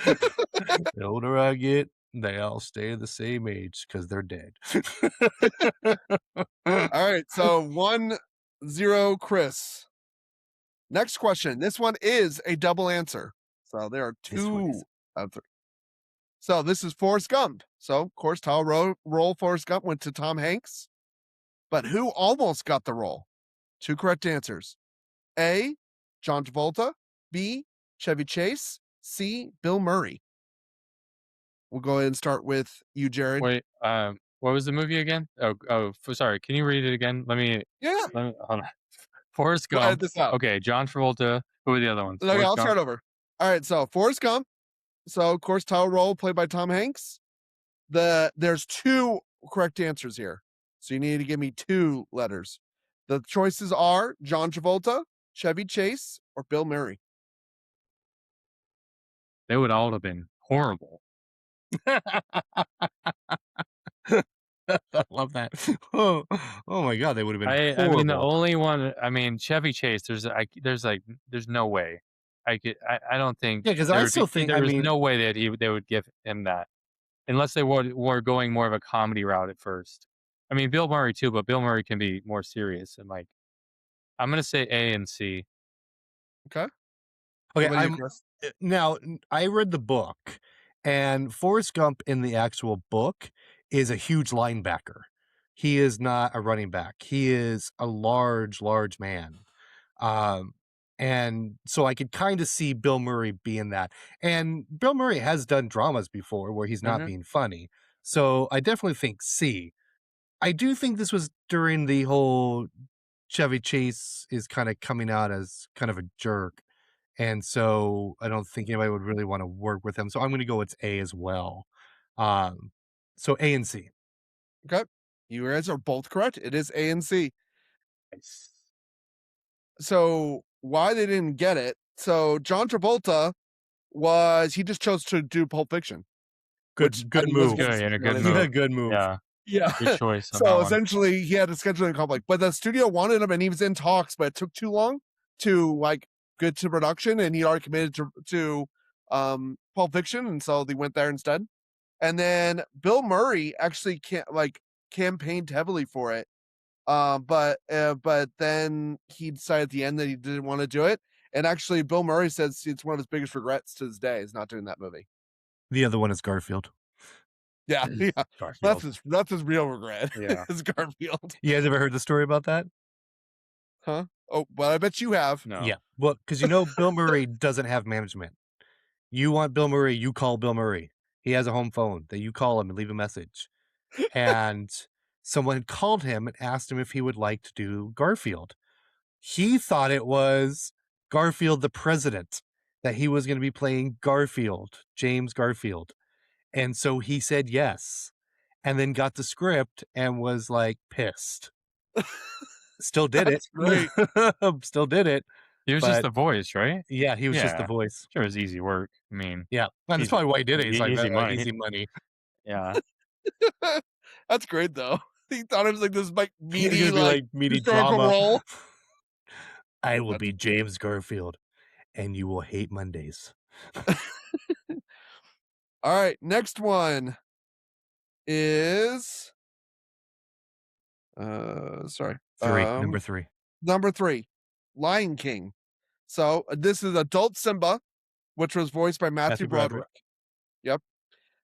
The older I get, they all stay the same age because they're dead. All right, so 1-0 Chris. Next question. This one is a double answer. So there are 2 out of 3. So this is Forrest Gump. So, of course, title role Forrest Gump went to Tom Hanks. But who almost got the role? 2 correct answers. A, John Travolta. B, Chevy Chase. C, Bill Murray. We'll go ahead and start with you, Jared. Wait, what was the movie again? Sorry. Can you read it again? Let me hold on. Forrest We'll edit Gump. this out. Okay, John Travolta. Who are the other ones? Okay, Forrest I'll Gump? start over. All right, so Forrest Gump. So, of course, title role played by Tom Hanks. There's 2 correct answers here. So you need to give me 2 letters. The choices are John Travolta, Chevy Chase, or Bill Murray. They would all have been horrible. I love that. Oh my God, they would have been horrible. I mean, the only one. I mean, Chevy Chase. There's no way. I don't think. Yeah, because I still think. There's no way that they would give him that, unless they were going more of a comedy route at first. I mean, Bill Murray too, but Bill Murray can be more serious and like. I'm gonna say A and C. Okay. Okay. Now I read the book, and Forrest Gump in the actual book is a huge linebacker. He is not a running back. He is a large man. And so I could kind of see Bill Murray being that. And Bill Murray has done dramas before where he's not being funny. So I definitely think C. I do think this was during the whole Chevy Chase is kind of coming out as kind of a jerk. And so I don't think anybody would really want to work with him. So I'm going to go with A as well. So A and C. Okay. You guys are both correct. It is A and C. Nice. So why they didn't get it? So John Travolta he just chose to do Pulp Fiction. Good move. Good move. Yeah. Good choice. So essentially he had a scheduling conflict, but the studio wanted him and he was in talks, but it took too long to get to production, and he already committed to Pulp Fiction, and so they went there instead. And then Bill Murray actually campaigned heavily for it. But then he decided at the end that he didn't want to do it. And actually Bill Murray says it's one of his biggest regrets to this day is not doing that movie. The other one is Garfield. Yeah. Garfield. That's his real regret. Yeah. Is Garfield. You guys ever heard the story about that? Huh? Oh, well, I bet you have. No. Yeah. Well, because Bill Murray doesn't have management. You want Bill Murray, you call Bill Murray. He has a home phone that you call him and leave a message. And someone had called him and asked him if he would like to do Garfield. He thought it was Garfield the president, that he was going to be playing Garfield, James Garfield. And so he said yes, and then got the script and was pissed. Still did it. Great. Still did it. He was just the voice, right? Yeah, he was just the voice. Sure, it was easy work. I mean, yeah, and that's probably why he did it. He's easy money. Easy money. Yeah. That's great though. He thought it was this meaty, meaty historical drama. role. I will be James Garfield, and you will hate Mondays. All right, next one is sorry. Number 3. Number 3, Lion King. So this is adult Simba, which was voiced by Matthew Matthew Broderick. Broderick. Yep.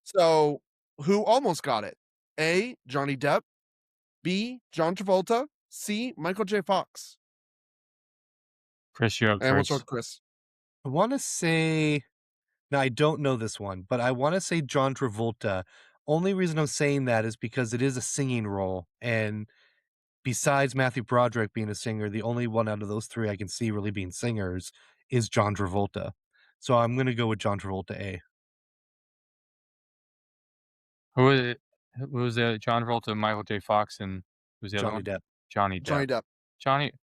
So who almost got it? A, Johnny Depp, B, John Travolta, C, Michael J. Fox. Chris, you're up And we'll first. start with Chris. I want to say, now I don't know this one, but I want to say John Travolta. Only reason I'm saying that is because it is a singing role, and besides Matthew Broderick being a singer, the only one out of those 3 I can see really being singers is John Travolta. So I'm going to go with John Travolta A. Who was it? Who was the John Travolta, Michael J. Fox, and who's the other Johnny one? Depp. Johnny Depp. Johnny Depp.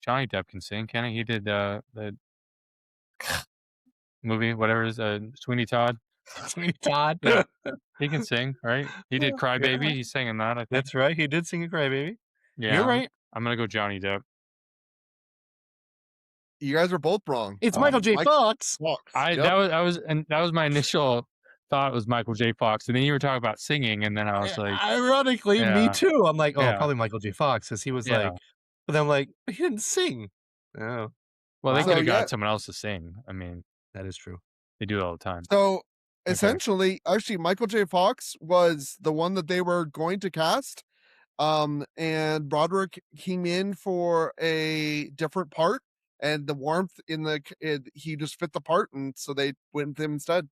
Johnny Depp can sing, can he? He did the movie, whatever it is, Sweeney Todd. Sweeney Todd. Yeah. He can sing, right? He did Cry Yeah. Baby. He's singing that, I think. That's right. He did sing a Crybaby. Yeah, You're right. I'm gonna go Johnny Depp. You guys are both wrong. It's Michael J. Fox. Fox. That was my initial thought was Michael J. Fox, and then you were talking about singing, and then I was like, Ironically, me Yeah. too. I'm like, oh, Yeah. probably Michael J. Fox, because he was Yeah. like, but then I'm like, he didn't sing. Oh, well, they Wow. could So, have yeah. got someone else to sing. I mean, that is true. they do it all the time. So essentially, actually, Michael J. Fox was the one that they were going to cast. And Broderick came in for a different part, and the warmth he just fit the part, and so they went with him instead.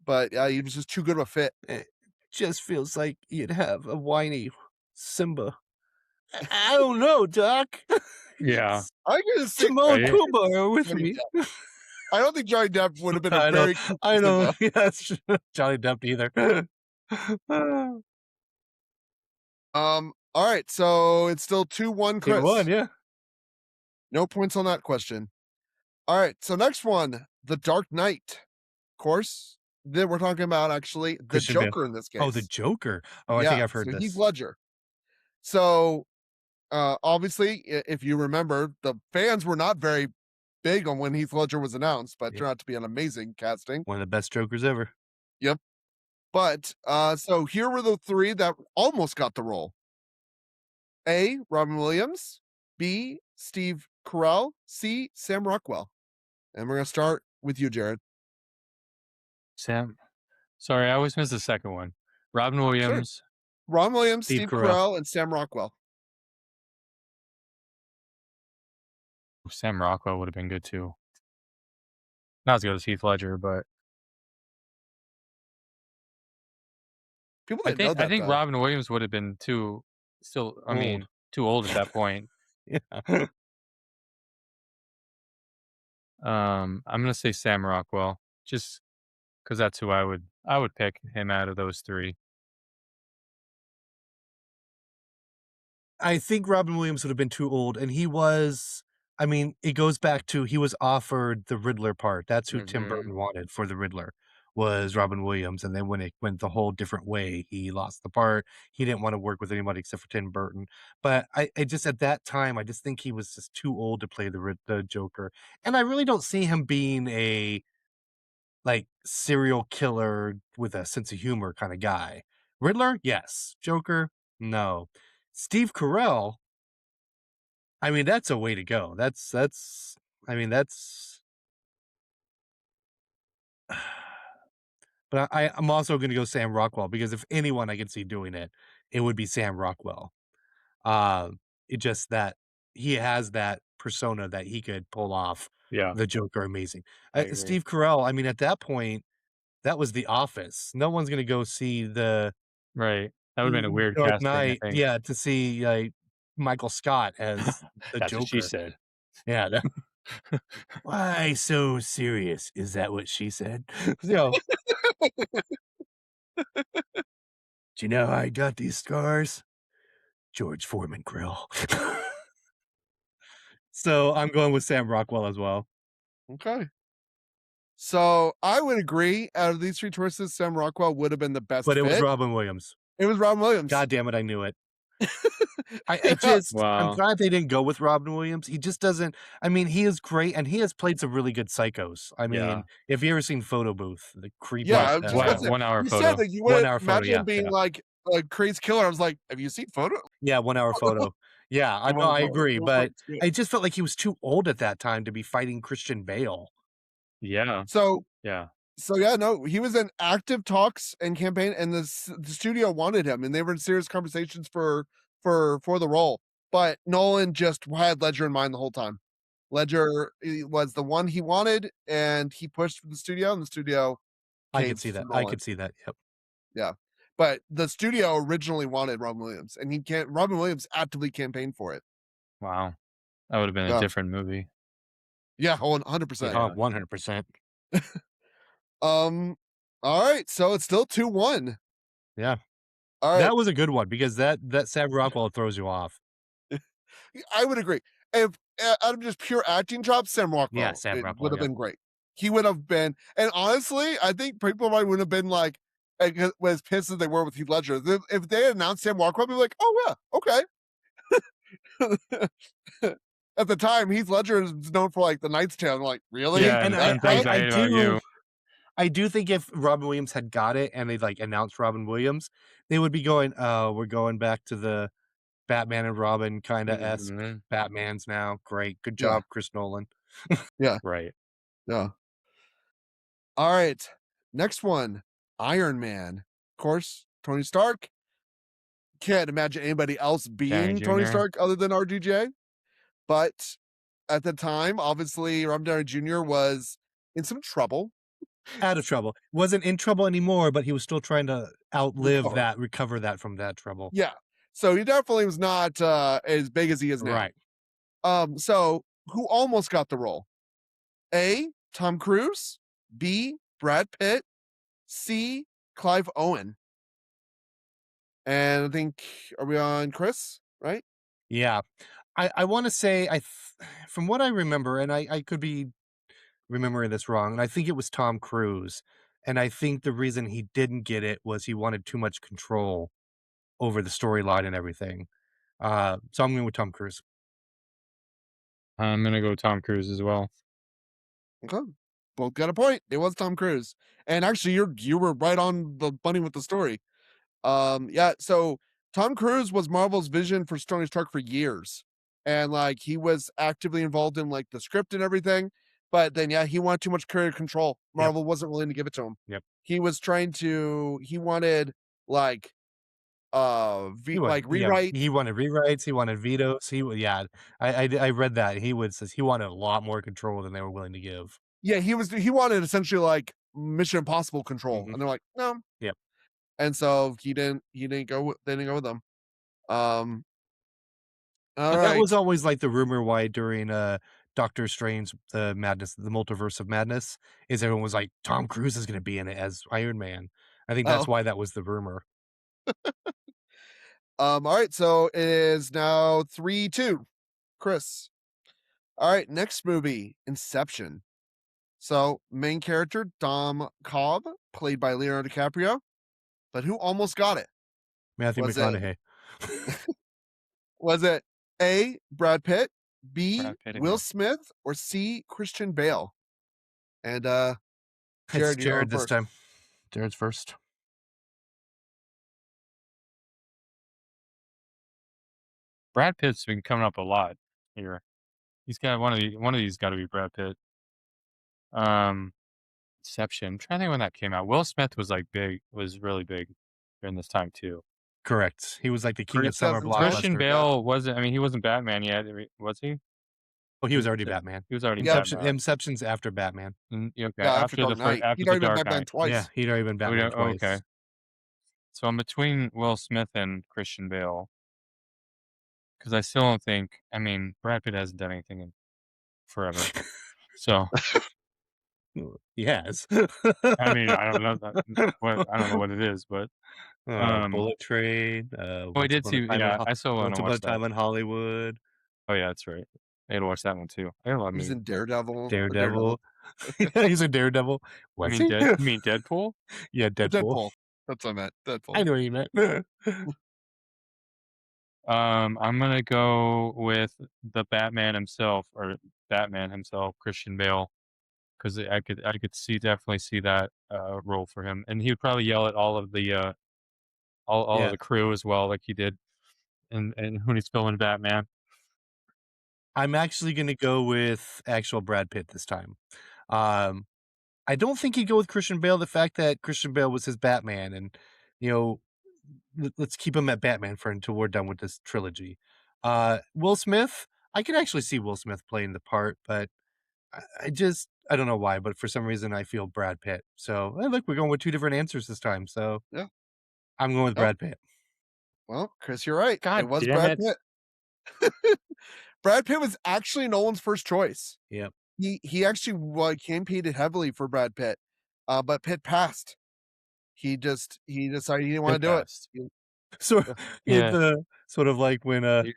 But he was just too good of a fit. It just feels like you'd have a whiny Simba. I don't know, Doc. Yeah. I can see Timon Right. Pumbaa are with Johnny me. I don't think Johnny Depp would have been a I know. very I know. Yeah, that's true. Johnny Depp either. All right, so it's still 2-1 Chris. 2-1, yeah. No points on that question. All right, so next one, The Dark Knight. Of course, then we're talking about actually the Christian Bale. Joker in this case. Oh, the Joker. Oh, I think I've heard so this. Heath Ledger. So obviously, if you remember, the fans were not very big on when Heath Ledger was announced, but turned out to be an amazing casting. One of the best Jokers ever. But so here were the 3 that almost got the role. A, Robin Williams. B, Steve Carell. C, Sam Rockwell. And we're going to start with you, Jared. Sam. Sorry, I always miss the second one. Robin Williams. Robin Williams, Steve Steve Carell. Carell, and Sam Rockwell. Sam Rockwell would have been good too. Not as good as Heath Ledger, but People I didn't know think that. I think though. Robin Williams would have been too old at that point. Yeah. I'm gonna say Sam Rockwell, just because that's who I would pick him out of those 3. I think Robin Williams would have been too old, and he was. I mean, it goes back to he was offered the Riddler part. That's who Tim Mhm. Burton wanted for the Riddler, was Robin Williams. And then when it went the whole different way, he lost the part. He didn't want to work with anybody except for Tim Burton. But I just at that time, I just think he was just too old to play the Joker, and I really don't see him being a like serial killer with a sense of humor kind of guy. Riddler, yes. Joker, no. Steve Carell, I mean, that's a way to go. That's I mean, that's but I'm also going to go Sam Rockwell, because if anyone I can see doing it, it would be Sam Rockwell. It just that he has that persona that he could pull off Yeah, the Joker amazing. I agree. Steve Carell, I mean, at that point, that was The Office. No one's going to go see the right. That would have been a weird Dark casting. I Knight, think. yeah, to see like Michael Scott as the That's Joker. what she said. Yeah. Why so serious? Is that what she said? Do you know how I got these scars? George Foreman grill. So I'm going with Sam Rockwell as well. Okay. So I would agree. Out of these 3 choices, Sam Rockwell would have been the best But it was fit. Robin Williams. It was Robin Williams. God damn it, I knew it. I'm Wow. glad they didn't go with Robin Williams. He just doesn't. I mean, he is great, and he has played some really good psychos. I mean, Yeah. if you ever seen Photo Booth, the creepy Yeah, What? I just What? gonna say, 1 hour you said photo. that you 1 wouldn't hour photo, imagine yeah, him being yeah. like a crazy killer. I was like, "Have you seen Photo?" Yeah, 1 hour photo. Yeah, I know, I agree, but I just felt like he was too old at that time to be fighting Christian Bale. Yeah. So Yeah. So yeah, no, he was in active talks and campaign, and the studio wanted him, and they were in serious conversations for the role. But Nolan just had Ledger in mind the whole time. Ledger was the one he wanted, and he pushed for the studio, and the studio I could caved see to that. I Nolan. could see that. Yep. Yeah, but the studio originally wanted Robin Williams, and he can't. Robin Williams actively campaigned for it. Wow. That would have been a Yeah, different movie. yeah, 100%. Oh, Yeah. 100%. All right, so it's still 2-1. Yeah. All right. That was a good one because that Sam Rockwell throws you off. I would agree. If out of just pure acting chops, Sam Yeah, Rockwell, Sam it would Rockwell, have yeah. been great. He would have been, and honestly, I think people probably would have been like, as pissed as they were with Heath Ledger. If they had announced Sam Rockwell, they'd be like, oh yeah, okay. At the time, Heath Ledger is known for like The Knight's Tale. I'm like, really? Yeah, And and That 10 Things guy? I Hate About You. I do think if Robin Williams had got it and they like announced Robin Williams, they would be going, "Oh, we're going back to the Batman and Robin kind of esque Mhm. Batmans now. Great, good Yeah, job, Chris Nolan." yeah, Right. yeah. All right, next one, Iron Man. Of course, Tony Stark. Can't imagine anybody else Downey being Tony Jr. Stark other than RDJ. But at the time, obviously, Robert Downey Jr. was in some trouble. Out of trouble. Wasn't in trouble anymore, but he was still trying to Recover. recover that from that trouble. Yeah. So he definitely was not as big as he is now. Right. So who almost got the role? A, Tom Cruise, B, Brad Pitt, C, Clive Owen. And I think, are we on Chris? Right? Yeah. I want to say from what I remember, and I could be remembering this wrong, and I think it was Tom Cruise. And I think the reason he didn't get it was he wanted too much control over the storyline and everything. So I'm going with Tom Cruise. I'm gonna go Tom Cruise as well. Okay. Both got a point. It was Tom Cruise. And actually, you were right on the money with the story. Yeah, so Tom Cruise was Marvel's vision for Tony Stark for years. And like he was actively involved in like the script and everything. But then yeah, he wanted too much creative control. Yep. Marvel wasn't willing to give it to him. Yep. He was trying to he wanted like rewrite. He wanted rewrites, he wanted vetoes. I read that. Says he wanted a lot more control than they were willing to give. Yeah, he wanted essentially like Mission Impossible control. Mhm. And they're like, no. Yep. And so they didn't go with them. All But right. that was always like the rumor why during Doctor Strange the Multiverse of Madness is everyone was like Tom Cruise is going to be in it as Iron Man. I think that's Oh. why that was the rumor. All right, so it is now 3-2. Chris. All right, next movie, Inception. So main character, Dom Cobb, played by Leonardo DiCaprio. But who almost got it? Matthew Was it- McConaughey. Was it A, Brad Pitt, B, Brad Pitt Will again. Smith, or C, Christian Bale? And It's Jared, you're on Jared this first. time. Jared's first. Brad Pitt's been coming up a lot here. He's got one of these got to be Brad Pitt. Inception. I'm trying to think when that came out. Will Smith was really big during this time too. Correct. He was like the king of summer 2012? Christian blockbuster. Bale wasn't. I mean, he wasn't Batman yet. Was he? Oh, he was already Yeah. Batman. He was already Yeah. Batman. Inception's after Batman. Okay. Yeah, after Dark Knight. After He'd the already been Dark Batman Knight. twice. Yeah, he'd already been Batman twice. Okay. So I'm between Will Smith and Christian Bale because I still don't think. I mean, Brad Pitt hasn't done anything in forever. So He has. I mean, I don't know what it is, but Bullet Train. I did see. Yeah, I still want Once to Upon a watch Time that. in Hollywood. Oh yeah, that's right. I had to watch that one too. I got a lot of He's movies. in Daredevil. Daredevil. He's a Daredevil. Was he? You mean Deadpool? Yeah, Deadpool. Deadpool. That's what I meant. Deadpool. I know what you meant. I'm gonna go with the Batman himself, Christian Bale, because I could definitely see that role for him, and he would probably yell at all of the all of Yeah. the crew as well, like he did, and when he's filming Batman. I'm actually going to go with actual Brad Pitt this time. I don't think he'd go with Christian Bale. The fact that Christian Bale was his Batman, and let's keep him at Batman for until we're done with this trilogy. Will Smith, I could actually see Will Smith playing the part, but I don't know why, but for some reason I feel Brad Pitt. So look, we're going with two different answers this time. So Yeah. I'm going with Yep. Brad Pitt. Well, Chris, you're right. God it was damn Brad it. Pitt. Brad Pitt was actually Nolan's first choice. Yep. He actually campaigned heavily for Brad Pitt, but Pitt passed. He decided he didn't want to do it. So Yeah. the sort of like when He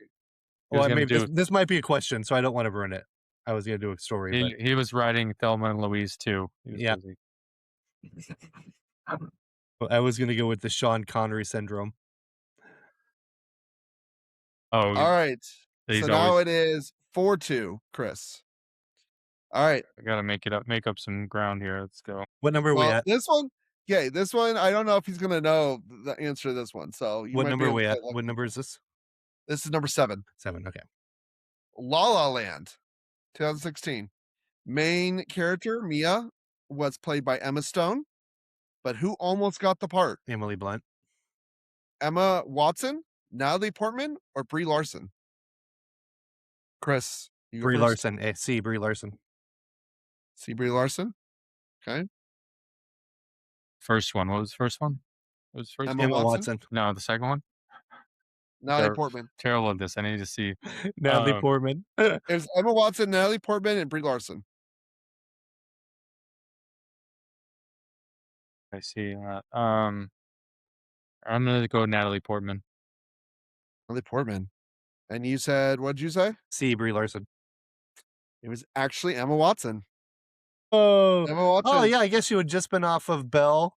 was gonna maybe do this might be a question, so I don't want to ruin it. I was gonna do a story, but he was writing Thelma and Louise too. He was Yeah. busy. I was gonna go with the Sean Connery syndrome. Oh, All right. he's So now always it is 4-2, Chris. All right. I gotta make up some ground here. Let's go. What number are we Well, at? this one, I don't know if he's gonna know the answer to this one. So you What might number be are able we to at? get lucky. What number is this? This is number 7. 7. Okay. La La Land, 2016. Main character Mia was played by Emma Stone, but who almost got the part? Emily Blunt. Emma Watson, Natalie Portman, or Brie Larson? Chris, you go Brie first. Larson. C. Brie Larson. See Brie Larson. Okay. First one. What was the first one? What was the first Emma one? Emma Watson? Watson. No, the second one? Natalie Ter- Portman. Terrible at this. I need to see. Natalie Portman. It was Emma Watson, Natalie Portman, and Brie Larson. I see. I'm gonna go Natalie Portman. Natalie Portman. And you said, what'd you say? C. Brie Larson. It was actually Emma Watson. Oh. Emma Watson. Oh yeah, I guess she had just been off of Belle,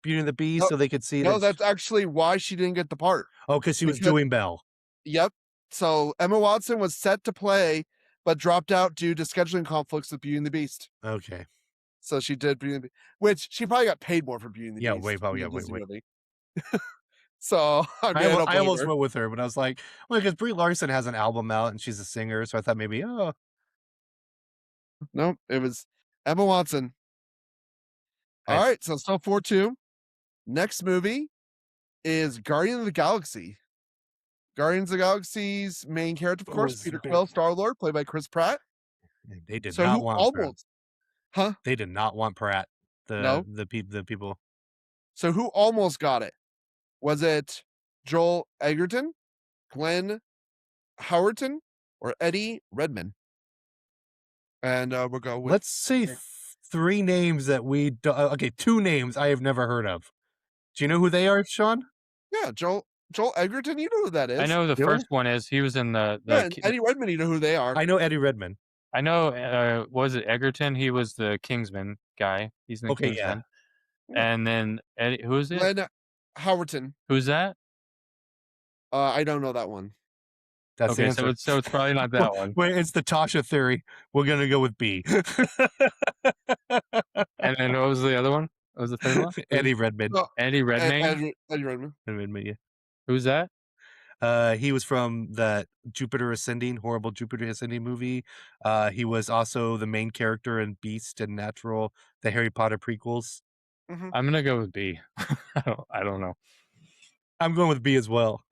Beauty and the Beast, No, so they could see No, that. that's actually why she didn't get the part. Oh, because she was because- doing Belle. Yep. So Emma Watson was set to play, but dropped out due to scheduling conflicts with Beauty and the Beast. Okay. So she did Beauty and the Beast, which she probably got paid more for Beauty and the Yeah, Beast. way, probably, than yeah, Disney way. movie. So I I don't blame almost her. went with her, but I was like, well, because Brie Larson has an album out and she's a singer, so I thought maybe, Nope, it was Emma Watson. Okay. All right, so still 4-2. Next movie is Guardians of the Galaxy. Guardians of the Galaxy's main character, of course, was Peter big. Quill, Star-Lord, played by Chris Pratt. They did So not who want Pratt. almost, huh? They did not want Pratt. No? The people. So who almost got it? Was it Joel Egerton, Glenn Howerton, or Eddie Redmayne? And we'll go with Let's say 3 names that we do, okay, 2 names I have never heard of. Do you know who they are, Sean? yeah, Joel Egerton. You know who that is? I know the Really? first one is he was in the Yeah, and Eddie Redmayne. You know who they are? I know Eddie Redmayne. I know. Was it Egerton? He was the Kingsman guy. He's in the Okay, Kingsman. Yeah. And then Eddie, who is it? Glenn Howerton. Who's that? I don't know that one. That's the Okay, answer. so it's probably not that one. Wait, it's the Tasha theory. We're gonna go with B. And then what was the other one? What was the third one? Eddie Redmayne. No, Eddie Redmayne. Eddie Redmayne. Redmayne, yeah. Who's that? He was from that horrible Jupiter Ascending movie. He was also the main character in Beast and Natural, the Harry Potter prequels. Mhm. I'm gonna go with B. I don't know. I'm going with B as well.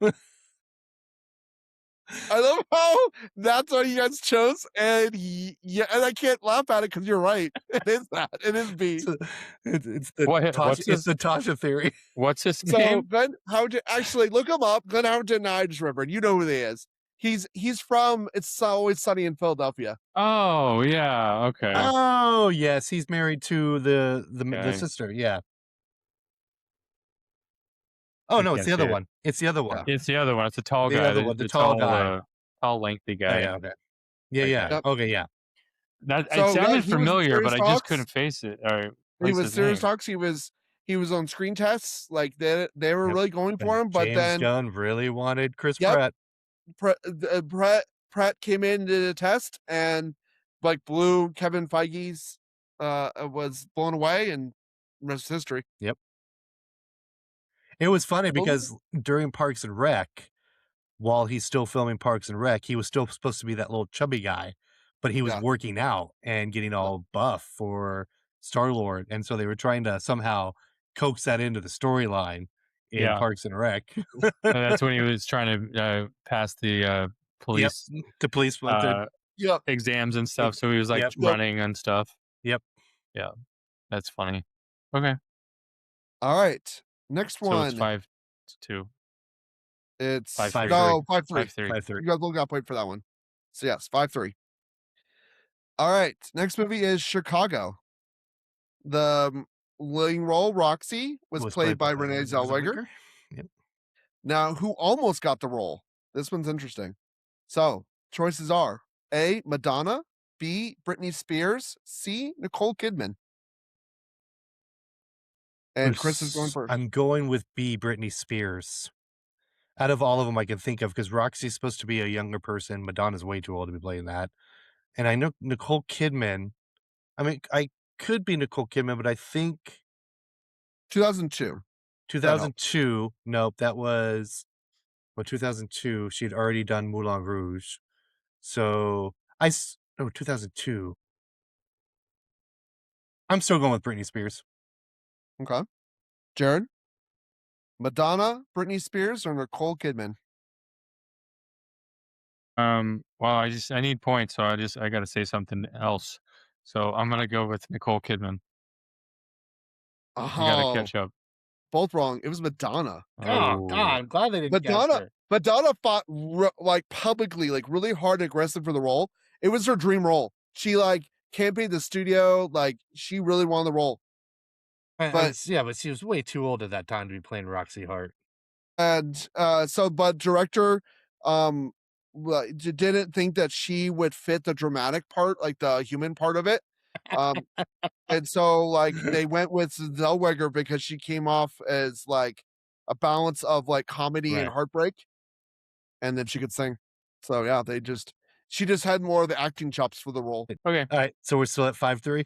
I love how that's what you guys chose, and yeah, and I can't laugh at it because you're right. It is that. It is B. It's the What's Tasha theory. What's his So name? Glenn Howerton, actually look him up. Glenn Howerton, I just remembered. You know who he is. He's from It's Always Sunny in Philadelphia. Oh yeah. Okay. Oh yes, he's married to the Okay. sister. Yeah. Oh no, it's can't the other see it. one. It's the other one. It's the other one. It's a tall The guy. other one, the tall guy. Tall, lengthy guy. Yeah, okay. Yeah, Okay. yeah. Yep. Okay, yeah. That So, it yeah, sounded he was in familiar, but Serious I just Talks. couldn't face it. Or He place was his Serious name. Talks. He was He was on screen tests. Like they were Yep. really going for him, but James then Gunn really wanted Chris Yep. Pratt. Pratt came in to the test and like blew Kevin Feige's was blown away, and rest is history. Yep. It was funny Well, because during Parks and Rec, while he's still filming Parks and Rec, he was still supposed to be that little chubby guy, but he was Yeah. working out and getting all buff for Star-Lord. And so they were trying to somehow coax that into the storyline in Yeah. Parks and Rec. That's when he was trying to pass the police The police Yep. exams and stuff. So he was like Yep. running and stuff. Yep. Yeah. That's funny. Okay. All right. Next So one. it's 5-2. It's 5-3. no 5-3. 5-3. 5-3. You guys both got played for that one. So yes, 5-3. All right. Next movie is Chicago. The leading role, Roxy, was played by Renee Zellweger. Yep. Now, who almost got the role? This one's interesting. So, choices are A, Madonna, B, Britney Spears, C, Nicole Kidman. And Chris is going first. I'm going with B, Britney Spears. Out of all of them I can think of, because Roxy's supposed to be a younger person. Madonna's way too old to be playing that. And I know Nicole Kidman. I mean, I could be Nicole Kidman, but I think 2002. 2002. Nope, that was 2002. She'd already done Moulin Rouge. So 2002. I'm still going with Britney Spears. Okay. Jared? Madonna, Britney Spears, or Nicole Kidman? Well, I need points, so I got to say something else. So I'm gonna go with Nicole Kidman. I gotta Oh, catch up. both wrong. It was Madonna. Oh God, I'm glad they didn't guess her. Madonna fought like publicly, like really hard and aggressive for the role. It was her dream role. She like campaigned the studio, like she really wanted the role. But she was way too old at that time to be playing Roxy Hart. And but director didn't think that she would fit the dramatic part, like the human part of it. And so like they went with Zellweger because she came off as like a balance of like comedy and heartbreak, and then she could sing. So yeah, she just had more of the acting chops for the role. Okay. All right, so we're still at 5-3.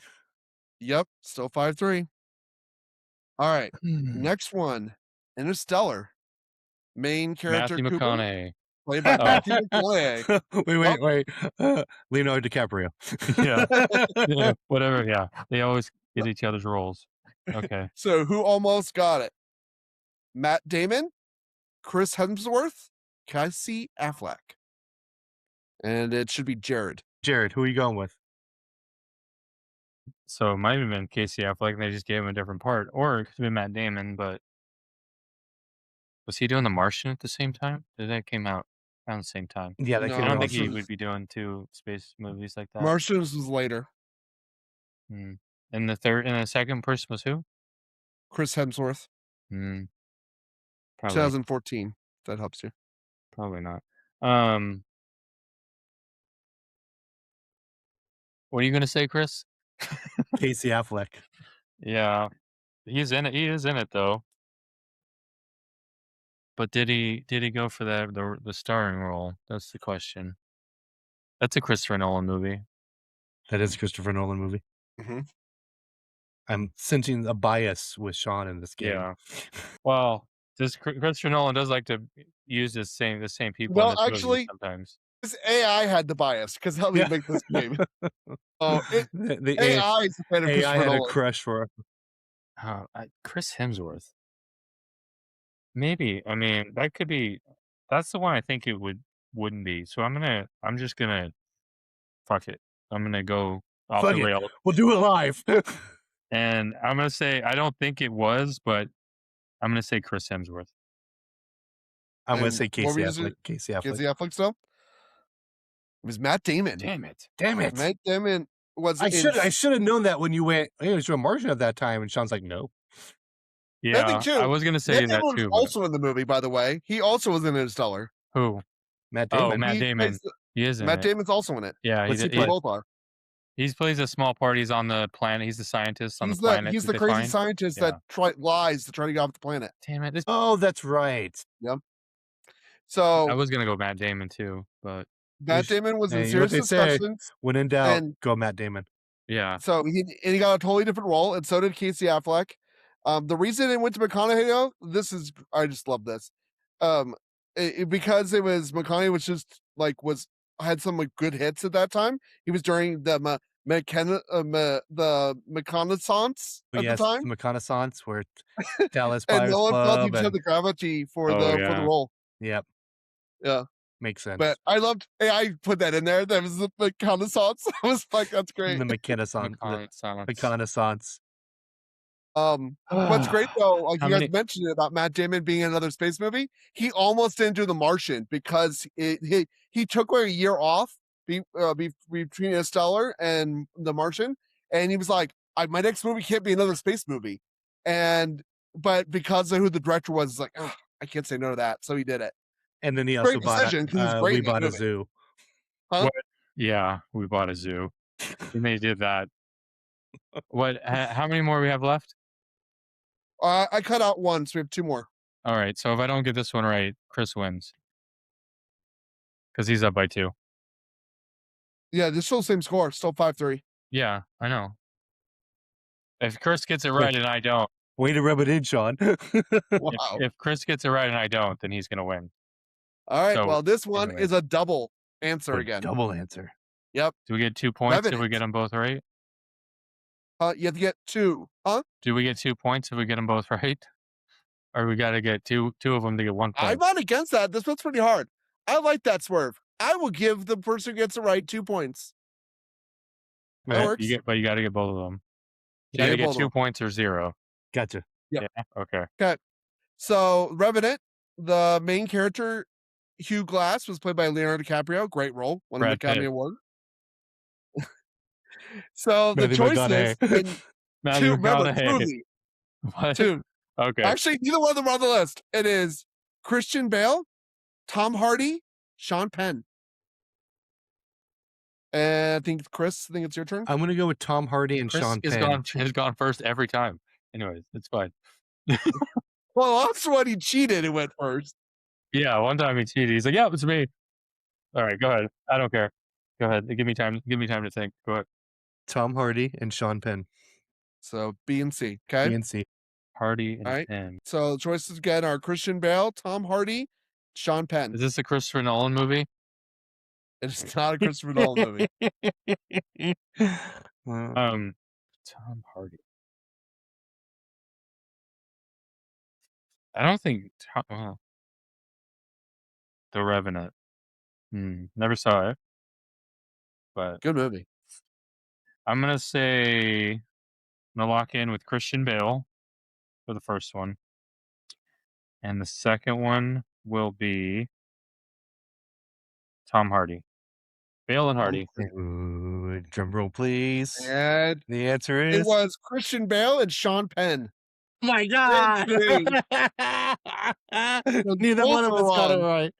Yep, still 5-3. All right, next one, Interstellar. Main character Matthew Cooper, McConaughey. played by Matthew McConaughey. Wait. Leonardo DiCaprio. Yeah, whatever. Yeah, they always get each other's roles. Okay. So who almost got it? Matt Damon, Chris Hemsworth, Casey Affleck. And it should be Jared. Jared, who are you going with? So it might have been Casey Affleck, and they just gave him a different part, or it could have been Matt Damon. But was he doing The Martian at the same time? That came out around the same time. Yeah, I don't think he would be doing 2 space movies like that. Martians was later. And the second person was who? Chris Hemsworth. Probably 2014. If that helps you. Probably not. What are you gonna say, Chris? Casey Affleck. Yeah, he's in it. He is in it though. But did he go for the starring role? That's the question. That's a Christopher Nolan movie. That is a Christopher Nolan movie. Mm-hmm. I'm sensing a bias with Sean in this game. Yeah. Well, Christopher Nolan does like to use the same people. Well, in this actually, movie sometimes this AI had the bias because help me make this game. Oh, the AI is a fan of AI Christopher had Nolan. a crush for Chris Hemsworth. Maybe. I mean, that could be. That's the one I think it wouldn't be. So I'm just gonna fuck it. I'm gonna go off the rails. We'll do it live. And I'm gonna say I don't think it was, but I'm gonna say Chris Hemsworth. I'm gonna say Casey was Affleck. it? Casey Affleck. Casey Affleck still? It was Matt Damon. Damn it. Matt Damon was. I should have known that when you went, hey, was you a Martian at that time? And Sean's like, no. Yeah, too. I was gonna say Matt that Damon too. was also in the movie, by the way. He also was in Interstellar. Who? Matt Damon. Oh, Matt Damon. He is in Matt it. Damon's also in it. Yeah, What's he They play? both are. He plays a small part. He's on the planet. He's the scientist on the planet. He's that the they crazy find. scientist Yeah. that lies to try to get off the planet. Damn it! Oh, that's right. Yep. I So was gonna go Matt Damon too, but Matt Damon was in Hey, you know what serious they say? discussions, When in doubt, and go Matt Damon. yeah, so he got a totally different role, and so did Casey Affleck. The reason it went to McConaughey, though, I just love this, because it was McConaughey, which just like had some like good hits at that time. He was during the the reconnaissance But at yes, the time, the reconnaissance where Dallas and Buyers no one felt he Club had and the gravity for Oh, the yeah. role. yep, Yeah, makes sense. but I loved. Hey, I put that in there. That was the reconnaissance. I was like, that's great. The reconnaissance. Reconnaissance. What's great though, like How you guys many- mentioned about Matt Damon being in another space movie, he almost didn't do The Martian because he took like a year off between Interstellar and The Martian, and he was like, my next movie can't be another space movie, but because of who the director was, it's like, "Ugh, I can't say no to that," so he did it. And then he also Great bought decision, 'cause he's great we in that bought a movie. zoo. Huh? What? Yeah, we bought a zoo, and they did that. What? How many more we have left? I cut out one, so we have two more. All right. So if I don't get this one right, Chris wins because he's up by 2. Yeah, this still the same score, still 5-3. Yeah, I know. If Chris gets it right and I don't, Way to rub it in, Sean. Wow. if Chris gets it right and I don't, then he's gonna win. All right, So, well, this one anyway. is a double answer A again. double answer. Yep. Do we get 2 points if we Revenant. get them both right? You have to get two. Huh? Do we get 2 points if we get them both right? Or we got to get two of them to get 1 point? I'm not against that. This one's pretty hard. I like that swerve. I will give the person who gets it right 2 points. That works. But you got to get both of them. You Yeah, got to both get of 2 them. points or 0. Gotcha. Yep. Yeah. Okay. So, Revenant, the main character, Hugh Glass, was played by Leonardo DiCaprio. Great role. Won an Brad Academy Pitt. Award. So, the Matthew choices in Matthew remember, McConaughey. movie, What? two. Okay. Actually, neither one of them are on the list. It is Christian Bale, Tom Hardy, Sean Penn. And I think it's your turn. I'm gonna go with Tom Hardy and Chris Sean is Penn. has gone first every time. Anyways, it's fine. Well, that's what he cheated and went first. Yeah, one time he cheated. He's like, "Yeah, it's me." All right, go ahead. I don't care. Go ahead. Give me time. Give me time to think. Go ahead. Tom Hardy and Sean Penn. So B and C. Okay. BNC. Hardy and All right. Penn. So the choices again are Christian Bale, Tom Hardy, Sean Penn. Is this a Christopher Nolan movie? It's not a Christopher Nolan movie. Tom Hardy. I don't think The Revenant. Never saw it, but Good movie. I'm gonna say I'm gonna lock in with Christian Bale for the first one, and the second one will be Tom Hardy. Bale and Hardy. Ooh, drum roll, please. And The answer it is. was Christian Bale and Sean Penn. Oh my God! Neither one of us got it right.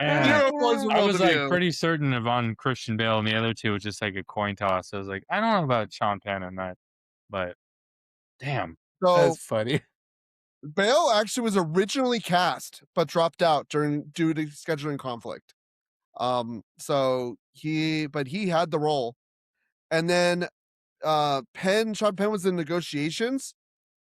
Man, Zero points for I both was of like you. pretty certain of on Christian Bale, and the other two was just like a coin toss. I was like, I don't know about Sean Penn and that, but damn. So That's funny. Bale actually was originally cast, but dropped out due to scheduling conflict. So he had the role, and then Sean Penn was in negotiations,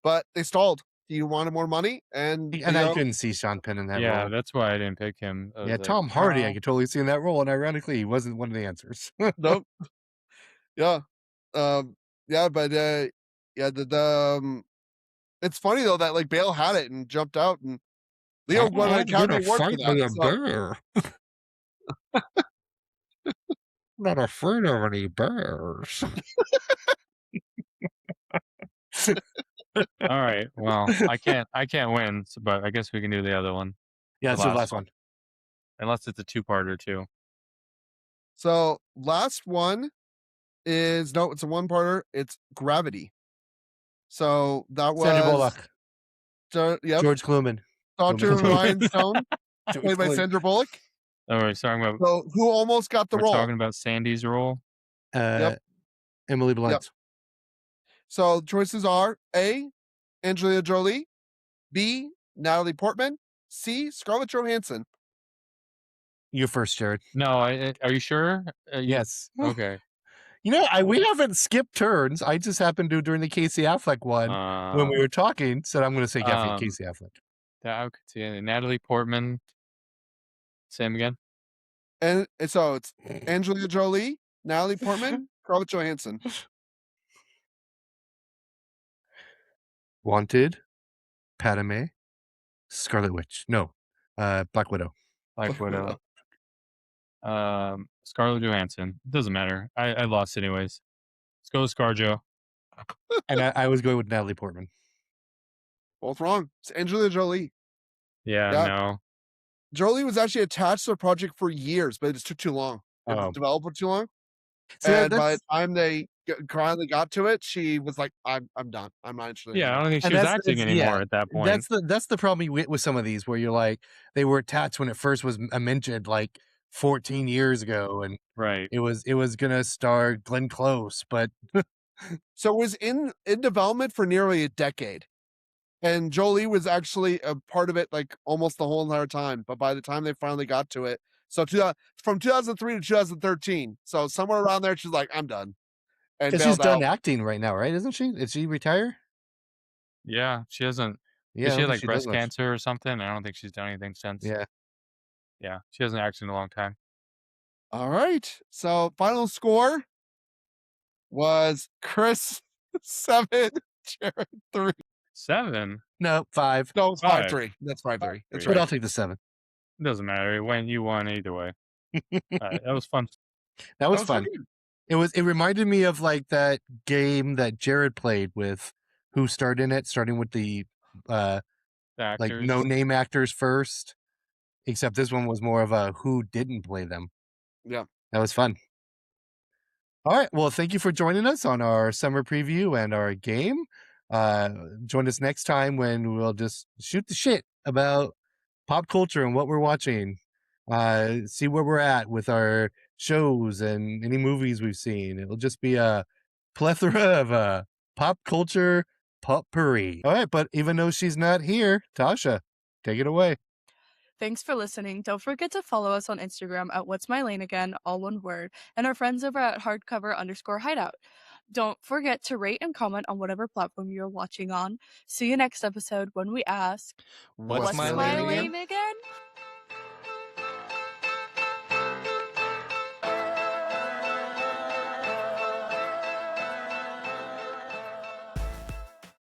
but they stalled. He wanted more money, and I couldn't see Sean Penn in that Yeah, role. that's why I didn't pick him. I was Yeah, like, Tom Hardy, I "Oh." could totally see in that role, and ironically, he wasn't one of the answers. nope. Yeah. Yeah, but it's funny though that like Bale had it and jumped out, and Leo won an Academy Award for that. So. Not afraid of any bears. All right. Well, I can't win, but I guess we can do the other one. Yeah, The it's the last last one. Unless it's a 2-parter too. So last one is it's a 1-parter. It's Gravity. So that was Sandra Bullock. Yep. George Clooney. Dr. Ryan Stone, George played by Clooney. Sandra Bullock. Oh, we're talking about So who almost got the we're role? talking about Sandy's role. Yep. Emily Blunt. So choices are A, Angelina Jolie, B, Natalie Portman, C, Scarlett Johansson. You first, Jared. No, are you sure? Yes. Okay. You know, we haven't skipped turns. I just happened to during the Casey Affleck one when we were talking, said I'm going to say Casey Affleck. I could see it. Natalie Portman. Same again. And so it's Angelina Jolie, Natalie Portman, Scarlett Johansson. Wanted, Padme, Scarlet Witch. No, Black Widow. Black Widow. Scarlett Johansson. It doesn't matter. I lost anyways. Let's go with ScarJo. And I was going with Natalie Portman. Both wrong. It's Angelina Jolie. Yeah, Yeah. no. Jolie was actually attached to the project for years, but it just took too long. It was developed for too long. See, and by the time they finally got to it, she was like, "I'm done. I'm not interested." Yeah, I anymore." don't think she was acting anymore at that point. That's the problem you get with some of these, where you're like, they were attached when it first was mentioned, like 14 years ago, and right. it was gonna star Glenn Close, but So it was in development for nearly a decade. And Jolie was actually a part of it like almost the whole entire time. But by the time they finally got to it, so from 2003 to 2013, so somewhere around there, she's like, "I'm done." And she's bailed done out. acting right now, right? Isn't she? Did she retire? Yeah, she hasn't. Yeah, She I had don't like think she does breast much. cancer or something. I don't think she's done anything since. Yeah. Yeah, she hasn't acted in a long time. All right. So final score was Chris 7, Jared 3. 7? No, 5. No, it's 5. 5-3. That's 5-3. That's But right. I'll take the 7. It doesn't matter. You won either way. That was fun. That was fun. good. It reminded me of like that game that Jared played with who starred in it, starting with the The like actors. no name actors first. Except this one was more of a who didn't play them. Yeah. That was fun. All right. Well, thank you for joining us on our summer preview and our game. Join us next time when we'll just shoot the shit about pop culture and what we're watching. See where we're at with our shows and any movies we've seen. It'll just be a plethora of pop culture potpourri. All right. But even though she's not here, Tasha, take it away. Thanks for listening. Don't forget to follow us on Instagram at What's My Lane Again, all one word, and our friends over at hardcover_hideout. Don't forget to rate and comment on whatever platform you're watching on. See you next episode when we ask, What's my lane again? again?